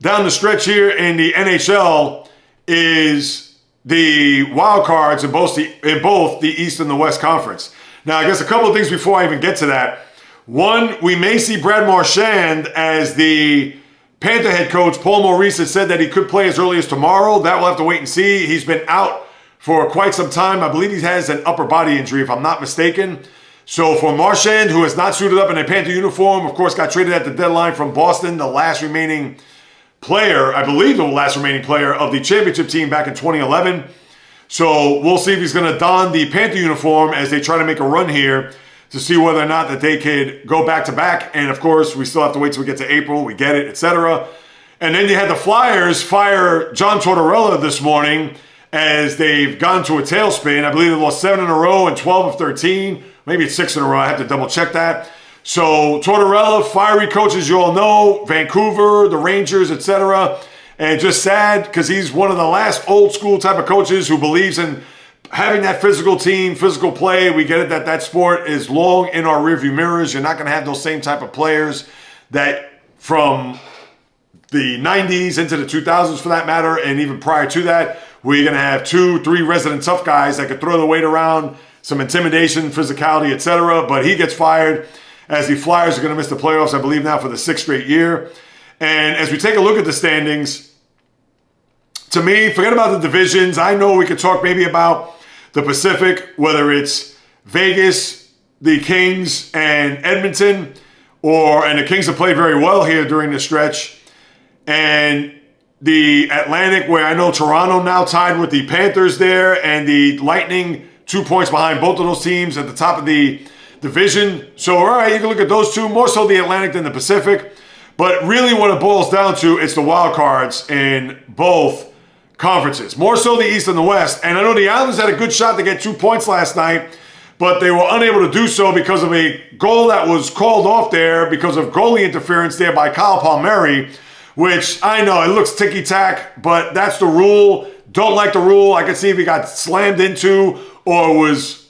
down the stretch here in the NHL is the wild cards in both the East and the West Conference. Now, I guess a couple of things before I even get to that. One, we may see Brad Marchand as the Panther head coach. Paul Maurice has said that he could play as early as tomorrow. That we'll have to wait and see. He's been out for quite some time. I believe he has an upper body injury, if I'm not mistaken. So for Marchand, who has not suited up in a Panther uniform, of course got traded at the deadline from Boston, the last remaining player, I believe the last remaining player of the championship team back in 2011. So we'll see if he's going to don the Panther uniform as they try to make a run here to see whether or not that they could go back-to-back. And, of course, we still have to wait till we get to April. We get it, etc. And then you had the Flyers fire John Tortorella this morning as they've gone to a tailspin. I believe they lost 7 in a row and 12 of 13. Maybe it's 6 in a row. I have to double-check that. So Tortorella, fiery coach, as you all know, Vancouver, the Rangers, etc. And just sad because he's one of the last old-school type of coaches who believes in having that physical team, physical play. We get it that sport is long in our rearview mirrors. You're not going to have those same type of players that from the 90s into the 2000s for that matter, and even prior to that, where you're going to have 2, 3 resident tough guys that could throw the weight around, some intimidation, physicality, etc. But he gets fired as the Flyers are going to miss the playoffs, I believe now for the 6th straight year. And as we take a look at the standings, to me, forget about the divisions. I know we could talk maybe about the Pacific, whether it's Vegas, the Kings, and Edmonton, and the Kings have played very well here during this stretch. And the Atlantic, where I know Toronto now tied with the Panthers there, and the Lightning 2 points behind both of those teams at the top of the division. So, all right, you can look at those two, more so the Atlantic than the Pacific. But really what it boils down to, it's the wild cards in both conferences, more so the East and the West. And I know the Islanders had a good shot to get 2 points last night, but they were unable to do so because of a goal that was called off there because of goalie interference there by Kyle Palmieri, which I know it looks ticky-tack, but that's the rule. Don't like the rule. I could see if he got slammed into or was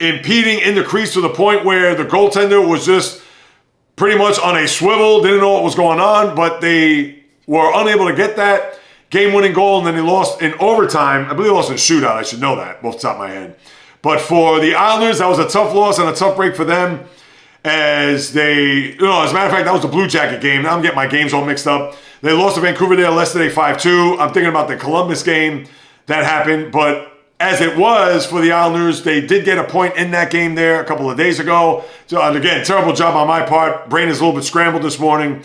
impeding in the crease to the point where the goaltender was just pretty much on a swivel, didn't know what was going on, but they were unable to get that game-winning goal, and then they lost in overtime. I believe they lost in a shootout. I should know that off the top of my head. But for the Islanders, that was a tough loss and a tough break for them as they, as a matter of fact, that was the Blue Jacket game. Now I'm getting my games all mixed up. They lost to Vancouver there yesterday 5-2. I'm thinking about the Columbus game that happened. But as it was for the Islanders, they did get a point in that game there a couple of days ago. So, and again, terrible job on my part. Brain is a little bit scrambled this morning.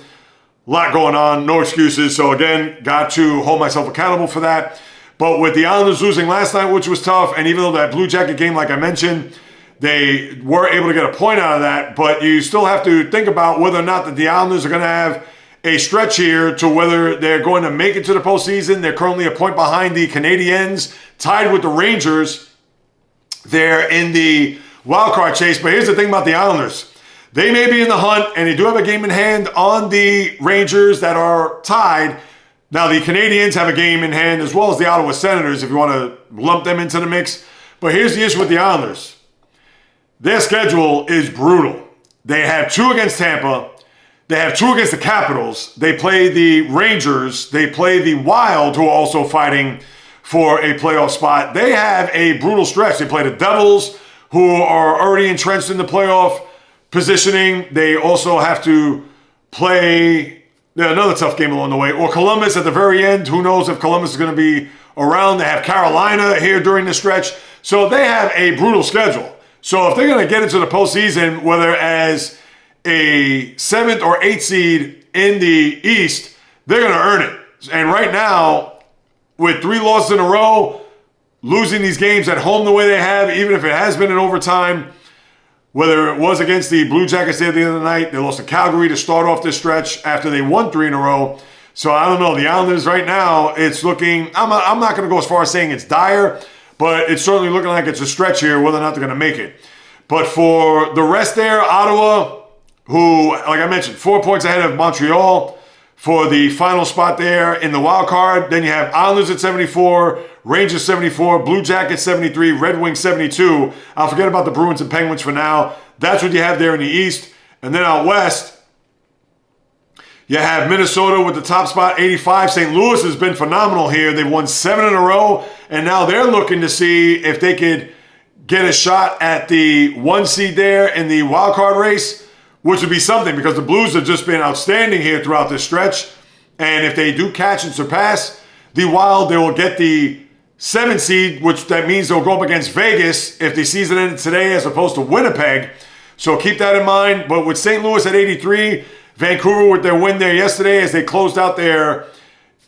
A lot going on, no excuses. So again, got to hold myself accountable for that. But with the Islanders losing last night, which was tough, and even though that Blue Jacket game, like I mentioned, They were able to get a point out of that, but you still have to think about whether or not the Islanders are going to have a stretch here to whether they're going to make it to the postseason. They're currently a point behind the Canadiens, tied with the Rangers. They're in the wild card chase, but here's the thing about the Islanders. They may be in the hunt, and they do have a game in hand on the Rangers that are tied. Now, the Canadiens have a game in hand as well as the Ottawa Senators, if you want to lump them into the mix. But here's the issue with the Islanders. Their schedule is brutal. They have 2 against Tampa. They have 2 against the Capitals. They play the Rangers. They play the Wild, who are also fighting for a playoff spot. They have a brutal stretch. They play the Devils, who are already entrenched in the playoff positioning. They also have to play another tough game along the way. Or Columbus at the very end. Who knows if Columbus is going to be around. They have Carolina here during the stretch. So they have a brutal schedule. So if they're going to get into the postseason, whether as a 7th or 8th seed in the East, they're going to earn it. And right now, with 3 losses in a row, losing these games at home the way they have, even if it has been in overtime, whether it was against the Blue Jackets there the other night, they lost to Calgary to start off this stretch after they won 3 in a row. So I don't know. The Islanders right now, it's looking, I'm not going to go as far as saying it's dire, but it's certainly looking like it's a stretch here, whether or not they're going to make it. But for the rest there, Ottawa, who, like I mentioned, 4 points ahead of Montreal for the final spot there in the wild card. Then you have Islanders at 74, Rangers 74, Blue Jackets 73, Red Wings 72. I'll forget about the Bruins and Penguins for now. That's what you have there in the East. And then out West, you have Minnesota with the top spot, 85. St. Louis has been phenomenal here. They've won 7 in a row, and now they're looking to see if they could get a shot at the 1 seed there in the wild card race, which would be something because the Blues have just been outstanding here throughout this stretch. And if they do catch and surpass the Wild, they will get the 7 seed, which that means they'll go up against Vegas if the season ended today as opposed to Winnipeg. So keep that in mind. But with St. Louis at 83, Vancouver with their win there yesterday as they closed out their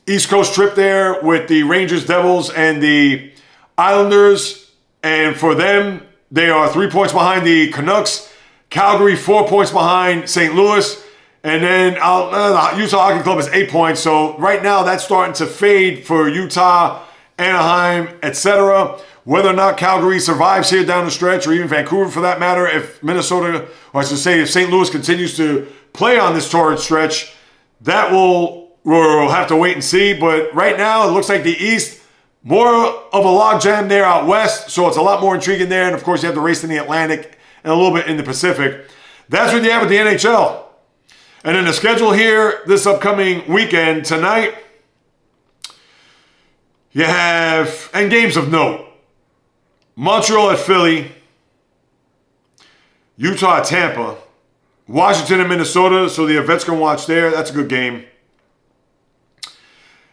East Coast trip there with the Rangers, Devils, and the Islanders. And for them, they are 3 points behind the Canucks. Calgary, 4 points behind St. Louis. And then the Utah Hockey Club is 8 points. So right now, that's starting to fade for Utah, Anaheim, etc. Whether or not Calgary survives here down the stretch, or even Vancouver for that matter, if Minnesota, or I should say if St. Louis continues to play on this torrid stretch, that we'll have to wait and see. But right now, it looks like the East, more of a logjam there out West. So it's a lot more intriguing there. And of course, you have the race in the Atlantic and a little bit in the Pacific. That's what you have with the NHL. And then the schedule here this upcoming weekend, tonight, you have, and games of note, Montreal at Philly, Utah at Tampa, Washington and Minnesota, so the Ovechkin watch there. That's a good game.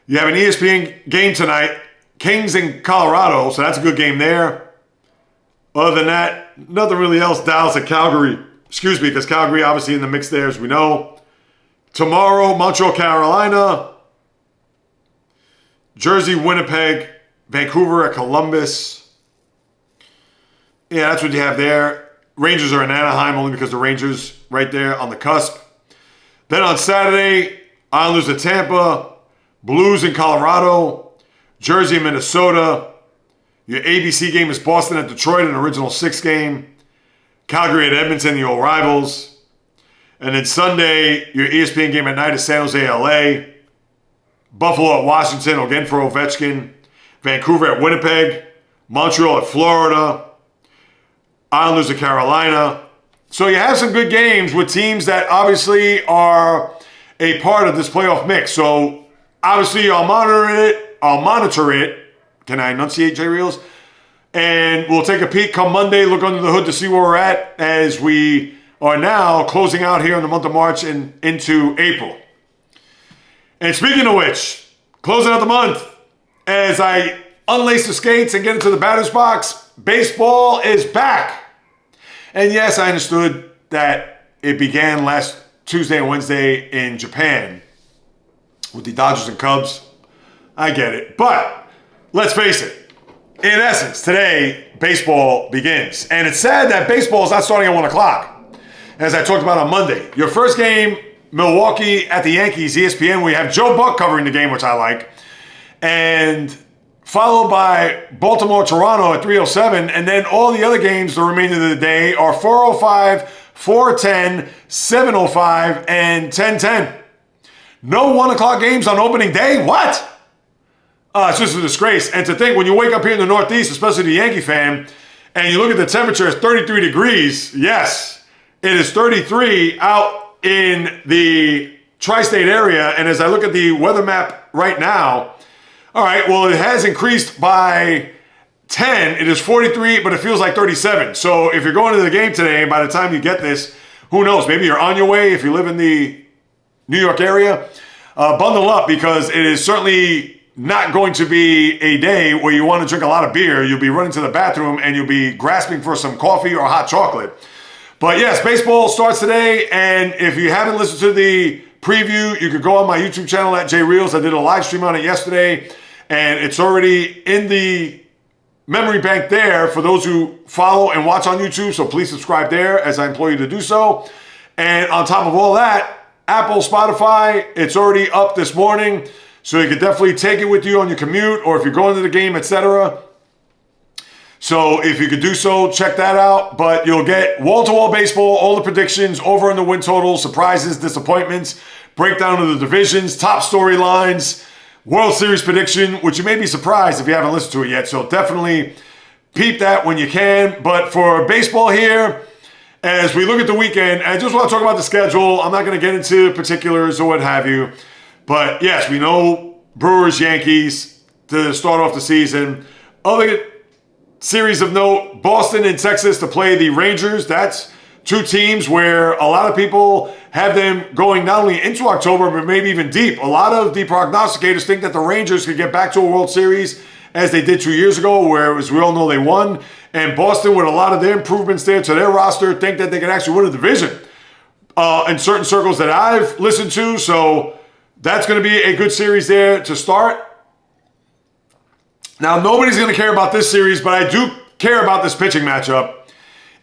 You have an ESPN game tonight, Kings in Colorado, so that's a good game there. Other than that, nothing really else. Dallas at Calgary. Excuse me, because Calgary obviously in the mix there, as we know. Tomorrow, Montreal, Carolina. Jersey, Winnipeg. Vancouver at Columbus. Yeah, that's what you have there. Rangers are in Anaheim only because the Rangers right there on the cusp. Then on Saturday, Islanders at Tampa. Blues in Colorado. Jersey, Minnesota. Your ABC game is Boston at Detroit, an original 6 game. Calgary at Edmonton, the old rivals. And then Sunday, your ESPN game at night is San Jose, LA. Buffalo at Washington, again for Ovechkin. Vancouver at Winnipeg. Montreal at Florida. Islanders at Carolina. So you have some good games with teams that obviously are a part of this playoff mix. So obviously I'll monitor it. Can I enunciate, JAYREELZ? And we'll take a peek come Monday, look under the hood to see where we're at as we are now closing out here in the month of March and into April. And speaking of which, closing out the month, as I unlace the skates and get into the batter's box, baseball is back. And yes, I understood that it began last Tuesday and Wednesday in Japan with the Dodgers and Cubs. I get it. But let's face it, In essence, today, baseball begins. And it's sad that baseball is not starting at 1 o'clock, as I talked about on Monday. Your first game, Milwaukee at the Yankees, ESPN. We have Joe Buck covering the game, which I like. And followed by Baltimore-Toronto at 3:07. And then all the other games the remainder of the day are 4:05, 4:10, 7:05, and 10:10. No 1 o'clock games on opening day? What? It's just a disgrace. And to think, when you wake up here in the Northeast, especially the Yankee fan, and you look at the temperature, it's 33 degrees. Yes, it is 33 out in the tri-state area. And as I look at the weather map right now, all right, well, it has increased by 10. It is 43, but it feels like 37. So if you're going to the game today, and by the time you get this, who knows? Maybe you're on your way if you live in the New York area. Bundle up, because it is certainly not going to be a day where you want to drink a lot of beer. You'll be running to the bathroom and you'll be grasping for some coffee or hot chocolate. But yes, baseball starts today. And if you haven't listened to the preview, you could go on my YouTube channel at JAYREELZ. I did a live stream on it yesterday. And it's already in the memory bank there for those who follow and watch on YouTube. So please subscribe there, as I implore you to do so. And on top of all that, Apple, Spotify, it's already up this morning. So you could definitely take it with you on your commute or if you're going to the game, etc. So if you could do so, check that out. But you'll get wall-to-wall baseball, all the predictions, over and the win total, surprises, disappointments, breakdown of the divisions, top storylines, World Series prediction, which you may be surprised if you haven't listened to it yet. So definitely peep that when you can. But for baseball here, as we look at the weekend, I just want to talk about the schedule. I'm not going to get into particulars or what have you. But yes, we know Brewers, Yankees to start off the season. Other series of note, Boston and Texas to play the Rangers. That's two teams where a lot of people have them going not only into October, but maybe even deep. A lot of the prognosticators think that the Rangers could get back to a World Series as they did 2 years ago, where, as we all know, they won. And Boston, with a lot of their improvements there to their roster, think that they can actually win a division in certain circles that I've listened to. So that's going to be a good series there to start. Now, nobody's going to care about this series, but I do care about this pitching matchup.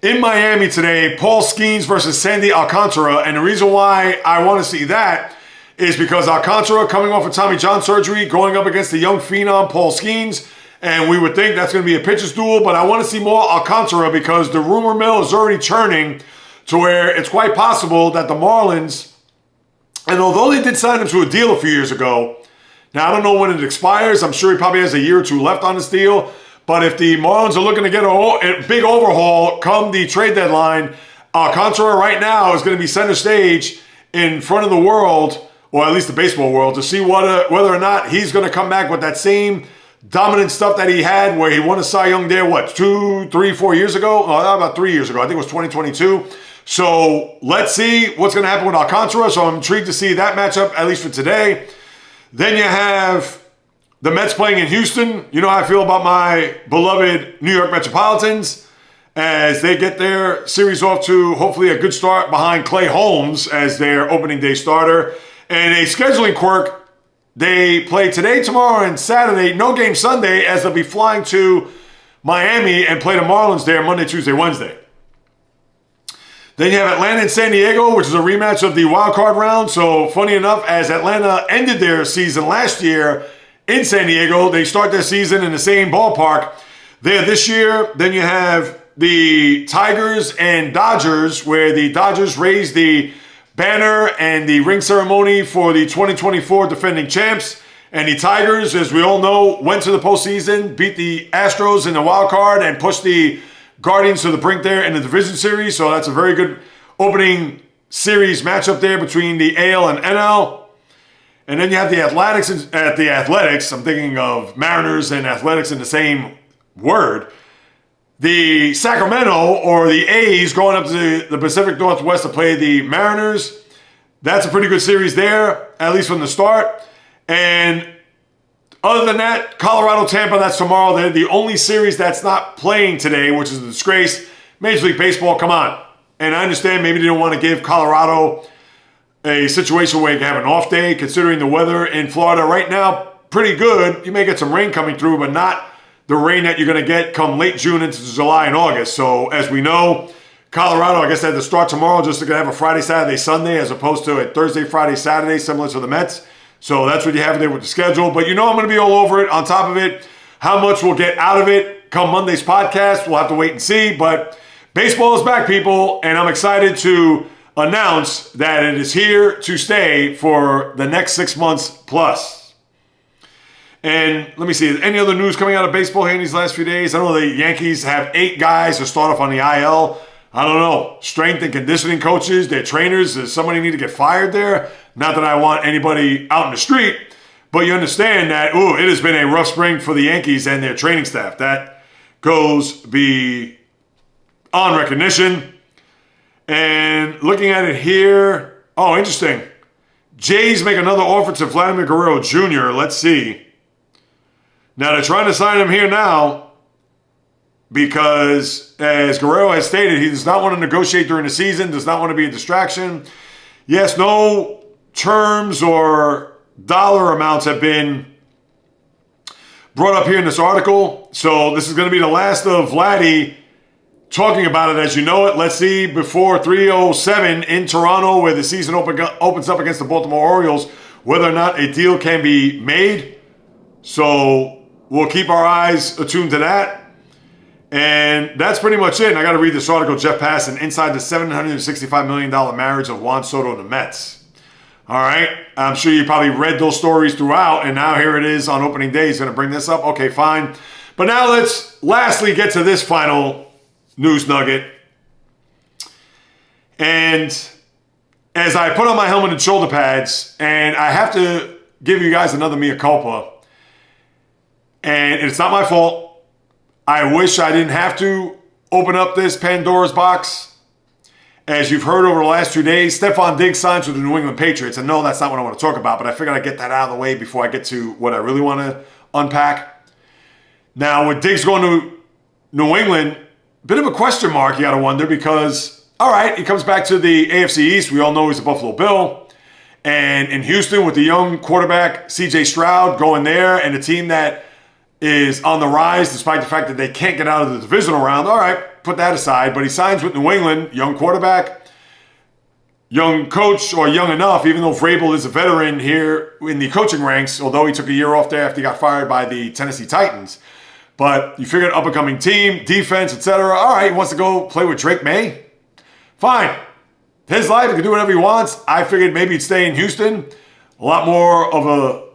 In Miami today, Paul Skeens versus Sandy Alcantara. And the reason why I want to see that is because Alcantara, coming off of Tommy John surgery, going up against the young phenom Paul Skeens. And we would think that's going to be a pitcher's duel. But I want to see more Alcantara because the rumor mill is already churning to where it's quite possible that the Marlins, and although they did sign him to a deal a few years ago, now I don't know when it expires. I'm sure he probably has a year or two left on this deal. But if the Marlins are looking to get a big overhaul come the trade deadline, Alcantara right now is going to be center stage in front of the world, or at least the baseball world, to see whether or not he's going to come back with that same dominant stuff that he had where he won a Cy Young there, 2, 3, 4 years ago? No, about 3 years ago. I think it was 2022. So let's see what's going to happen with Alcantara. So I'm intrigued to see that matchup, at least for today. Then you have the Mets playing in Houston. You know how I feel about my beloved New York Metropolitans as they get their series off to hopefully a good start behind Clay Holmes as their opening day starter. And a scheduling quirk, they play today, tomorrow, and Saturday. No game Sunday, as they'll be flying to Miami and play the Marlins there Monday, Tuesday, Wednesday. Then you have Atlanta and San Diego, which is a rematch of the wild card round. So funny enough, as Atlanta ended their season last year in San Diego, they start their season in the same ballpark there this year. Then you have the Tigers and Dodgers, where the Dodgers raised the banner and the ring ceremony for the 2024 defending champs. And the Tigers, as we all know, went to the postseason, beat the Astros in the wild card, and pushed the Guardians to the brink there in the division series. So that's a very good opening series matchup there between the AL and NL. And then you have the Athletics. I'm thinking of Mariners and Athletics in the same word. The Sacramento, or the A's, going up to the Pacific Northwest to play the Mariners. That's a pretty good series there, at least from the start. And other than that, Colorado-Tampa, that's tomorrow. They're the only series that's not playing today, which is a disgrace. Major League Baseball, come on. And I understand maybe they don't want to give Colorado a situation where you can have an off day, considering the weather in Florida right now, pretty good. You may get some rain coming through, but not the rain that you're going to get come late June into July and August. So as we know, Colorado, I guess they had to start tomorrow just to have a Friday, Saturday, Sunday, as opposed to a Thursday, Friday, Saturday, similar to the Mets. So that's what you have there with the schedule. But I'm going to be all over it, on top of it. How much we'll get out of it come Monday's podcast, we'll have to wait and see. But baseball is back, people, and I'm excited to announce that it is here to stay for the next 6 months plus. And let me see, is any other news coming out of baseball here in these last few days? I know the Yankees have 8 guys to start off on the IL. I don't know, strength and conditioning coaches, their trainers, does somebody need to get fired there? Not that I want anybody out in the street, but you understand that, it has been a rough spring for the Yankees and their training staff. That goes beyond recognition. And looking at it here, interesting. Jays make another offer to Vladimir Guerrero Jr. Let's see. Now, they're trying to sign him here now because, as Guerrero has stated, he does not want to negotiate during the season, does not want to be a distraction. Yes, no terms or dollar amounts have been brought up here in this article. So this is going to be the last of Vladdy talking about it as you know it. Let's see, before 3:07 in Toronto, where the season opens up against the Baltimore Orioles, whether or not a deal can be made. So we'll keep our eyes attuned to that. And that's pretty much it. And I got to read this article, Jeff Passan, inside the $765 million marriage of Juan Soto and the Mets. All right. I'm sure you probably read those stories throughout, and now here it is on opening day. He's going to bring this up. Okay, fine. But now let's lastly get to this final news nugget. And as I put on my helmet and shoulder pads, and I have to give you guys another mea culpa, and it's not my fault. I wish I didn't have to open up this Pandora's box. As you've heard over the last 2 days, Stephon Diggs signs with the New England Patriots. And no, that's not what I want to talk about, but I figured I'd get that out of the way before I get to what I really want to unpack. Now, with Diggs going to New England, a bit of a question mark, you got to wonder, because, all right, he comes back to the AFC East. We all know he's a Buffalo Bill. And in Houston, with the young quarterback, CJ Stroud, going there, and a team that is on the rise despite the fact that they can't get out of the divisional round. All right, put that aside. But he signs with New England, young quarterback, young coach, or young enough, even though Vrabel is a veteran here in the coaching ranks, although he took a year off there after he got fired by the Tennessee Titans. But you figure up-and-coming team, defense, etc. All right, he wants to go play with Drake May. Fine. His life, he can do whatever he wants. I figured maybe he'd stay in Houston. A lot more of a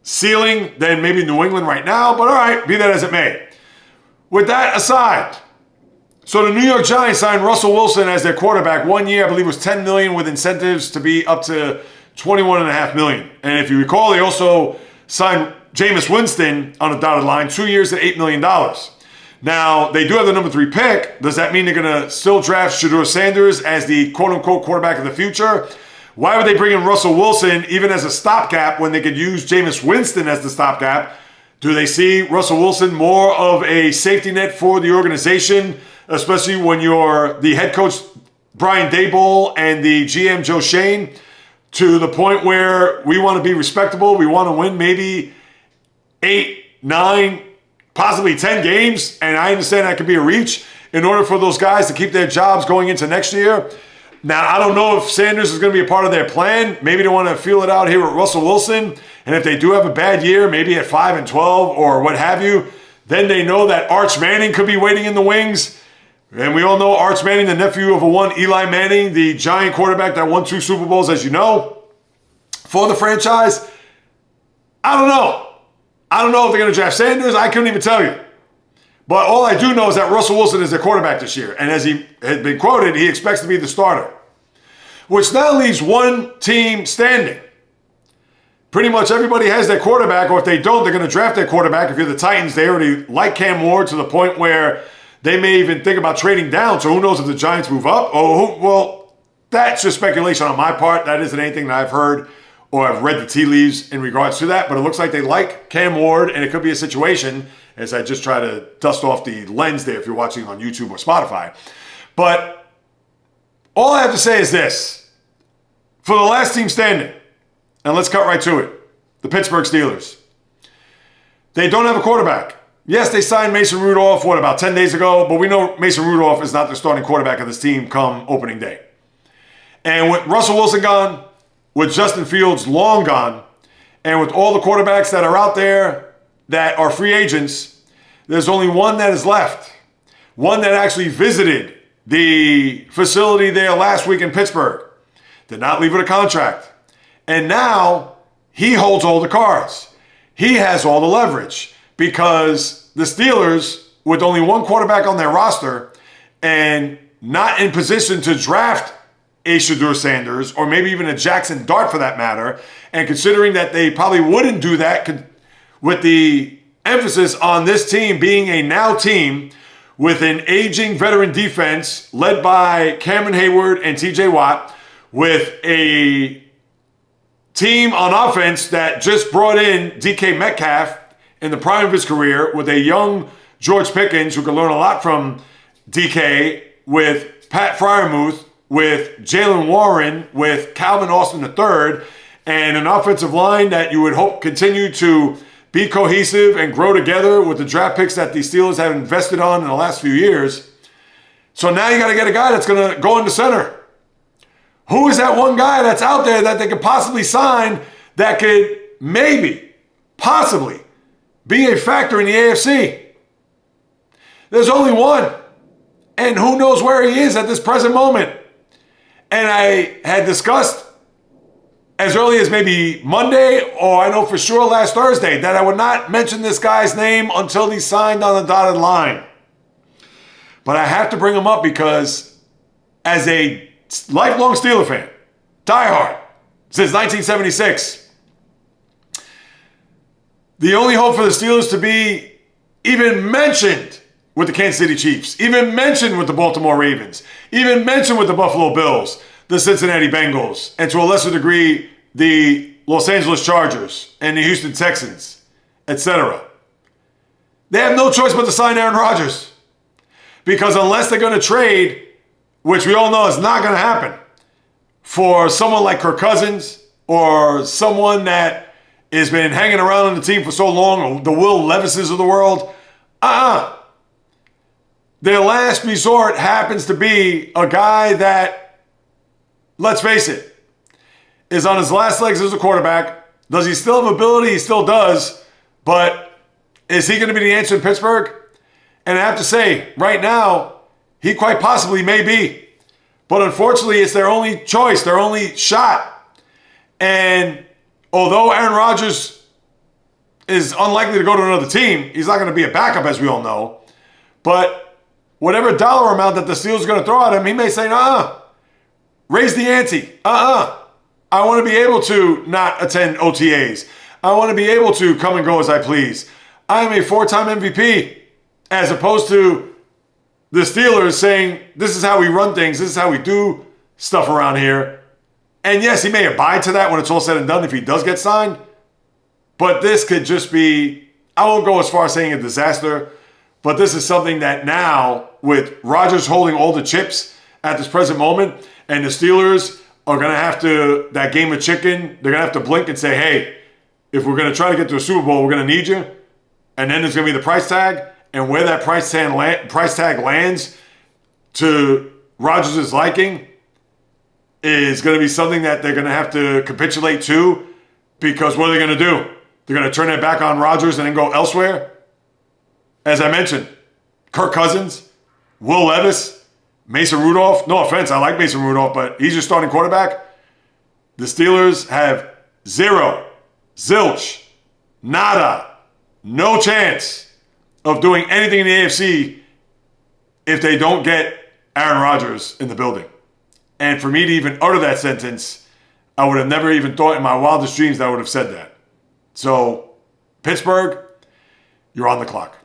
ceiling than maybe New England right now, but all right, be that as it may. With that aside, so the New York Giants signed Russell Wilson as their quarterback 1 year, I believe it was $10 million, with incentives to be up to $21.5 million. And if you recall, they also signed Jameis Winston on a dotted line, 2 years at $8 million. Now, they do have the number 3 pick. Does that mean they're going to still draft Sheduer Sanders as the quote-unquote quarterback of the future? Why would they bring in Russell Wilson even as a stopgap when they could use Jameis Winston as the stopgap? Do they see Russell Wilson more of a safety net for the organization, especially when you're the head coach Brian Daboll and the GM Joe Shane, to the point where we want to be respectable, we want to win maybe 8, 9, possibly 10 games, and I understand that could be a reach in order for those guys to keep their jobs going into next year. Now, I don't know if Sanders is going to be a part of their plan. Maybe they want to feel it out here with Russell Wilson. And if they do have a bad year, maybe at 5-12 or what have you, then they know that Arch Manning could be waiting in the wings. And we all know Arch Manning, the nephew of a one Eli Manning, the giant quarterback that won 2 Super Bowls, as you know, for the franchise. I don't know. I don't know if they're going to draft Sanders. I couldn't even tell you. But all I do know is that Russell Wilson is their quarterback this year. And as he had been quoted, he expects to be the starter. Which now leaves one team standing. Pretty much everybody has their quarterback, or if they don't, they're going to draft their quarterback. If you're the Titans, they already like Cam Ward to the point where they may even think about trading down. So who knows if the Giants move up? Well, that's just speculation on my part. That isn't anything that I've heard or I've read the tea leaves in regards to that. But it looks like they like Cam Ward, and it could be a situation, as I just try to dust off the lens there if you're watching on YouTube or Spotify. But all I have to say is this. For the last team standing, and let's cut right to it, the Pittsburgh Steelers. They don't have a quarterback. Yes, they signed Mason Rudolph, about 10 days ago, but we know Mason Rudolph is not the starting quarterback of this team come opening day. And with Russell Wilson gone, with Justin Fields long gone, and with all the quarterbacks that are out there that are free agents, there's only one that is left. One that actually visited the facility there last week in Pittsburgh. Did not leave with a contract. And now he holds all the cards. He has all the leverage because the Steelers, with only one quarterback on their roster and not in position to draft a Sheduer Sanders or maybe even a Jackson Dart for that matter, and considering that they probably wouldn't do that with the emphasis on this team being a now team with an aging veteran defense led by Cameron Hayward and TJ Watt, with a team on offense that just brought in DK Metcalf in the prime of his career, with a young George Pickens who can learn a lot from DK, with Pat Freiermuth, with Jalen Warren, with Calvin Austin III, and an offensive line that you would hope continue to be cohesive and grow together with the draft picks that the Steelers have invested on in the last few years. So now you got to get a guy that's going to go into center. Who is that one guy that's out there that they could possibly sign that could maybe, possibly, be a factor in the AFC? There's only one. And who knows where he is at this present moment. And I had discussed as early as maybe Monday, or I know for sure last Thursday, that I would not mention this guy's name until he signed on the dotted line. But I have to bring him up because as a lifelong Steeler fan, diehard, since 1976, the only hope for the Steelers to be even mentioned with the Kansas City Chiefs, even mentioned with the Baltimore Ravens, even mentioned with the Buffalo Bills, the Cincinnati Bengals, and to a lesser degree, the Los Angeles Chargers and the Houston Texans, etc. They have no choice but to sign Aaron Rodgers. Because unless they're going to trade, which we all know is not going to happen, for someone like Kirk Cousins or someone that has been hanging around on the team for so long, the Will Levises of the world, their last resort happens to be a guy that, let's face it, is on his last legs as a quarterback. Does he still have ability? He still does. But is he going to be the answer in Pittsburgh? And I have to say, right now, he quite possibly may be. But unfortunately, it's their only choice, their only shot. And although Aaron Rodgers is unlikely to go to another team, he's not going to be a backup, as we all know. But whatever dollar amount that the Steelers are going to throw at him, he may say, raise the ante. I want to be able to not attend OTAs. I want to be able to come and go as I please. I am a 4-time MVP, as opposed to the Steelers saying, this is how we run things, this is how we do stuff around here. And yes, he may abide to that when it's all said and done if he does get signed. But this could just be, I won't go as far as saying a disaster, but this is something that now, with Rodgers holding all the chips at this present moment, and the Steelers are going to have to, that game of chicken, they're going to have to blink and say, hey, if we're going to try to get to a Super Bowl, we're going to need you. And then there's going to be the price tag. And where that price tag lands to Rodgers' liking is going to be something that they're going to have to capitulate to, because what are they going to do? They're going to turn their back on Rodgers and then go elsewhere? As I mentioned, Kirk Cousins, Will Levis, Mason Rudolph. No offense, I like Mason Rudolph, but he's your starting quarterback. The Steelers have zero, zilch, nada, no chance of doing anything in the AFC if they don't get Aaron Rodgers in the building. And for me to even utter that sentence, I would have never even thought in my wildest dreams that I would have said that. So, Pittsburgh, you're on the clock.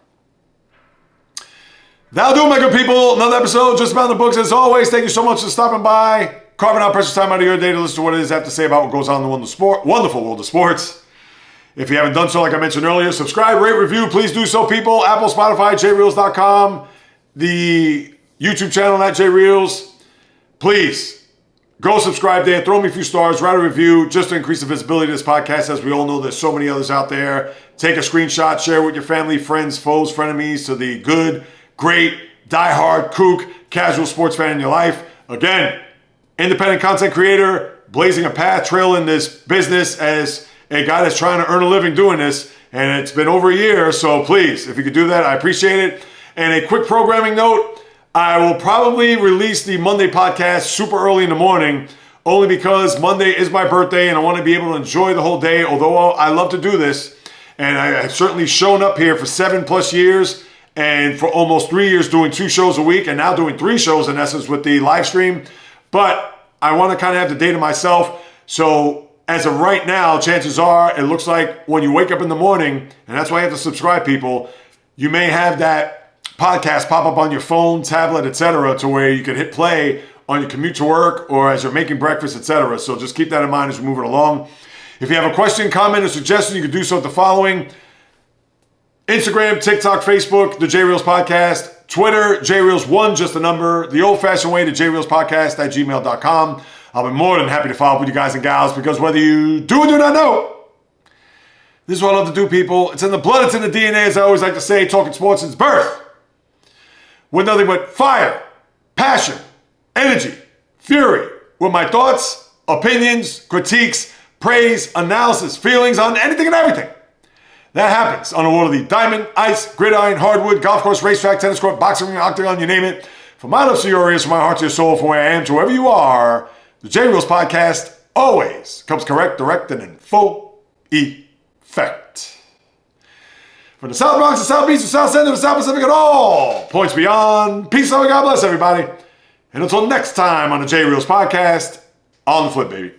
That'll do it, my good people. Another episode just about the books. As always, thank you so much for stopping by, carving out precious time out of your day to listen to what it is I have to say about what goes on in the wonderful world of sports. If you haven't done so, like I mentioned earlier, subscribe, rate, review. Please do so, people. Apple, Spotify, JAYREELZ.com, the YouTube channel at JAYREELZ. Please Go subscribe there, throw me a few stars, write a review just to increase the visibility of this podcast. As we all know, there's so many others out there. Take a screenshot, share it with your family, friends, foes, frenemies, to the good, great, diehard, kook, casual sports fan in your life. Again, independent content creator, blazing a path, trail in this business as a guy that's trying to earn a living doing this. And it's been over a year, so please, if you could do that, I appreciate it. And a quick programming note, I will probably release the Monday podcast super early in the morning, only because Monday is my birthday and I want to be able to enjoy the whole day, although I love to do this. And I've certainly shown up here for 7+ years and for almost 3 years doing 2 shows a week and now doing 3 shows in essence with the live stream. But I want to kind of have the day to myself. So as of right now, chances are it looks like when you wake up in the morning, and that's why I have to subscribe people, you may have that podcast pop up on your phone, tablet, etc., to where you can hit play on your commute to work or as you're making breakfast, etc. So just keep that in mind as we move it along. If you have a question, comment, or suggestion, you can do so at the following: Instagram, TikTok, Facebook, the JAYREELZ Podcast, Twitter, JAYREELZ1, just a number, the old-fashioned way to JAYREELZpodcast@gmail.com. I'll be more than happy to follow up with you guys and gals, because whether you do or do not know, this is what I love to do, people. It's in the blood, it's in the DNA, as I always like to say, talking sports since birth. With nothing but fire, passion, energy, fury, with my thoughts, opinions, critiques, praise, analysis, feelings on anything and everything that happens on the world of the diamond, ice, gridiron, hardwood, golf course, racetrack, tennis court, boxing ring, octagon, you name it. From my lips to your ears, from my heart to your soul, from where I am to wherever you are, the JAYREELZ Podcast always comes correct, direct, and in full effect. From the South Bronx, the South Beach, the South End, to the South Pacific, and all points beyond. Peace, love, and God bless everybody. And until next time on the JAYREELZ Podcast, on the flip, baby.